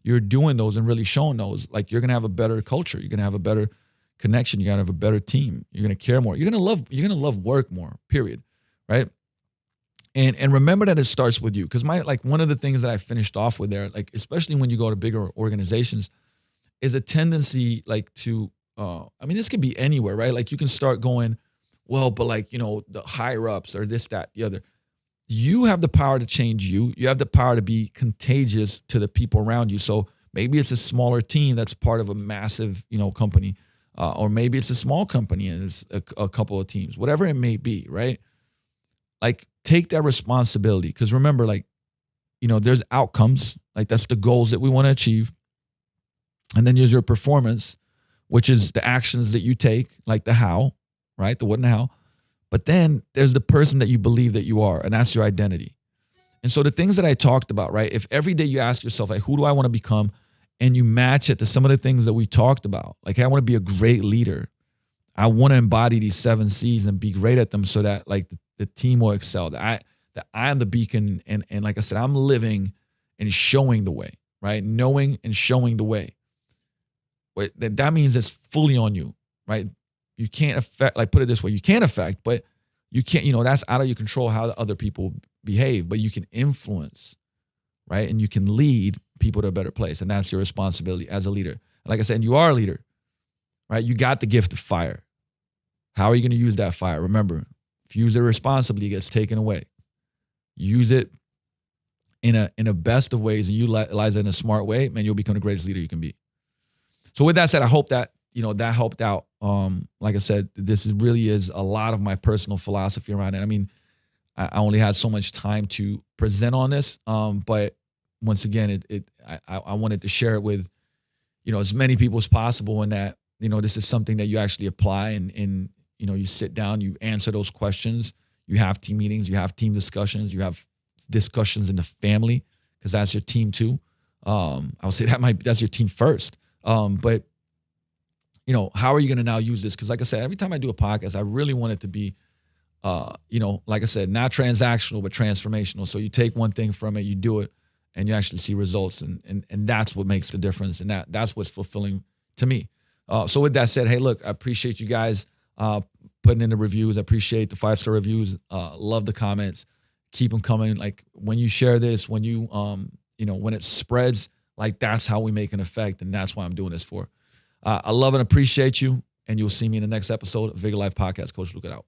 you're doing those and really showing those, like, you're going to have a better culture. You're going to have a better connection. You're going to have a better team. You're going to care more. You're going to love work more, period. Right. And remember that it starts with you. Cause one of the things that I finished off with there, like, especially when you go to bigger organizations, is a tendency like to, this could be anywhere, right? Like, you can start going, well, but like, the higher ups or this, that, the other. You have the power to change you. You have the power to be contagious to the people around you. So maybe it's a smaller team that's part of a massive, company, or maybe it's a small company and it's a couple of teams, whatever it may be, right? Like, take that responsibility. Because remember, like, there's outcomes, like that's the goals that we want to achieve. And then there's your performance, which is the actions that you take, like the how, right? The what and the how. But then there's the person that you believe that you are, and that's your identity. And so the things that I talked about, right? If every day you ask yourself, like, who do I want to become? And you match it to some of the things that we talked about. Like, hey, I want to be a great leader. I want to embody these 7C's and be great at them so that like the team will excel. That I am the beacon. And like I said, I'm living and showing the way, right? Knowing and showing the way. But that means it's fully on you, right? You can't affect, like, put it this way, you can't affect, but you can't, that's out of your control how the other people behave, but you can influence, right? And you can lead people to a better place. And that's your responsibility as a leader. And like I said, you are a leader, right? You got the gift of fire. How are you going to use that fire? Remember, if you use it responsibly, it gets taken away. Use it in a best of ways and utilize it in a smart way, man, you'll become the greatest leader you can be. So with that said, I hope that, that helped out. Like I said, this really is a lot of my personal philosophy around it. I mean, I only had so much time to present on this. But once again, I wanted to share it with, as many people as possible, and that, this is something that you actually apply and you sit down, you answer those questions, you have team meetings, you have team discussions, you have discussions in the family, because that's your team too. I would say that's your team first. But how are you going to now use this? Because like I said, every time I do a podcast, I really want it to be, like I said, not transactional, but transformational. So you take one thing from it, you do it, and you actually see results. And that's what makes the difference. And that's what's fulfilling to me. So with that said, hey, look, I appreciate you guys putting in the reviews. I appreciate the 5-star reviews. Love the comments. Keep them coming. Like, when you share this, when you, when it spreads, like, that's how we make an effect. And that's why I'm doing this for. I love and appreciate you. And you'll see me in the next episode of Vigor Life Podcast. Coach Luka out.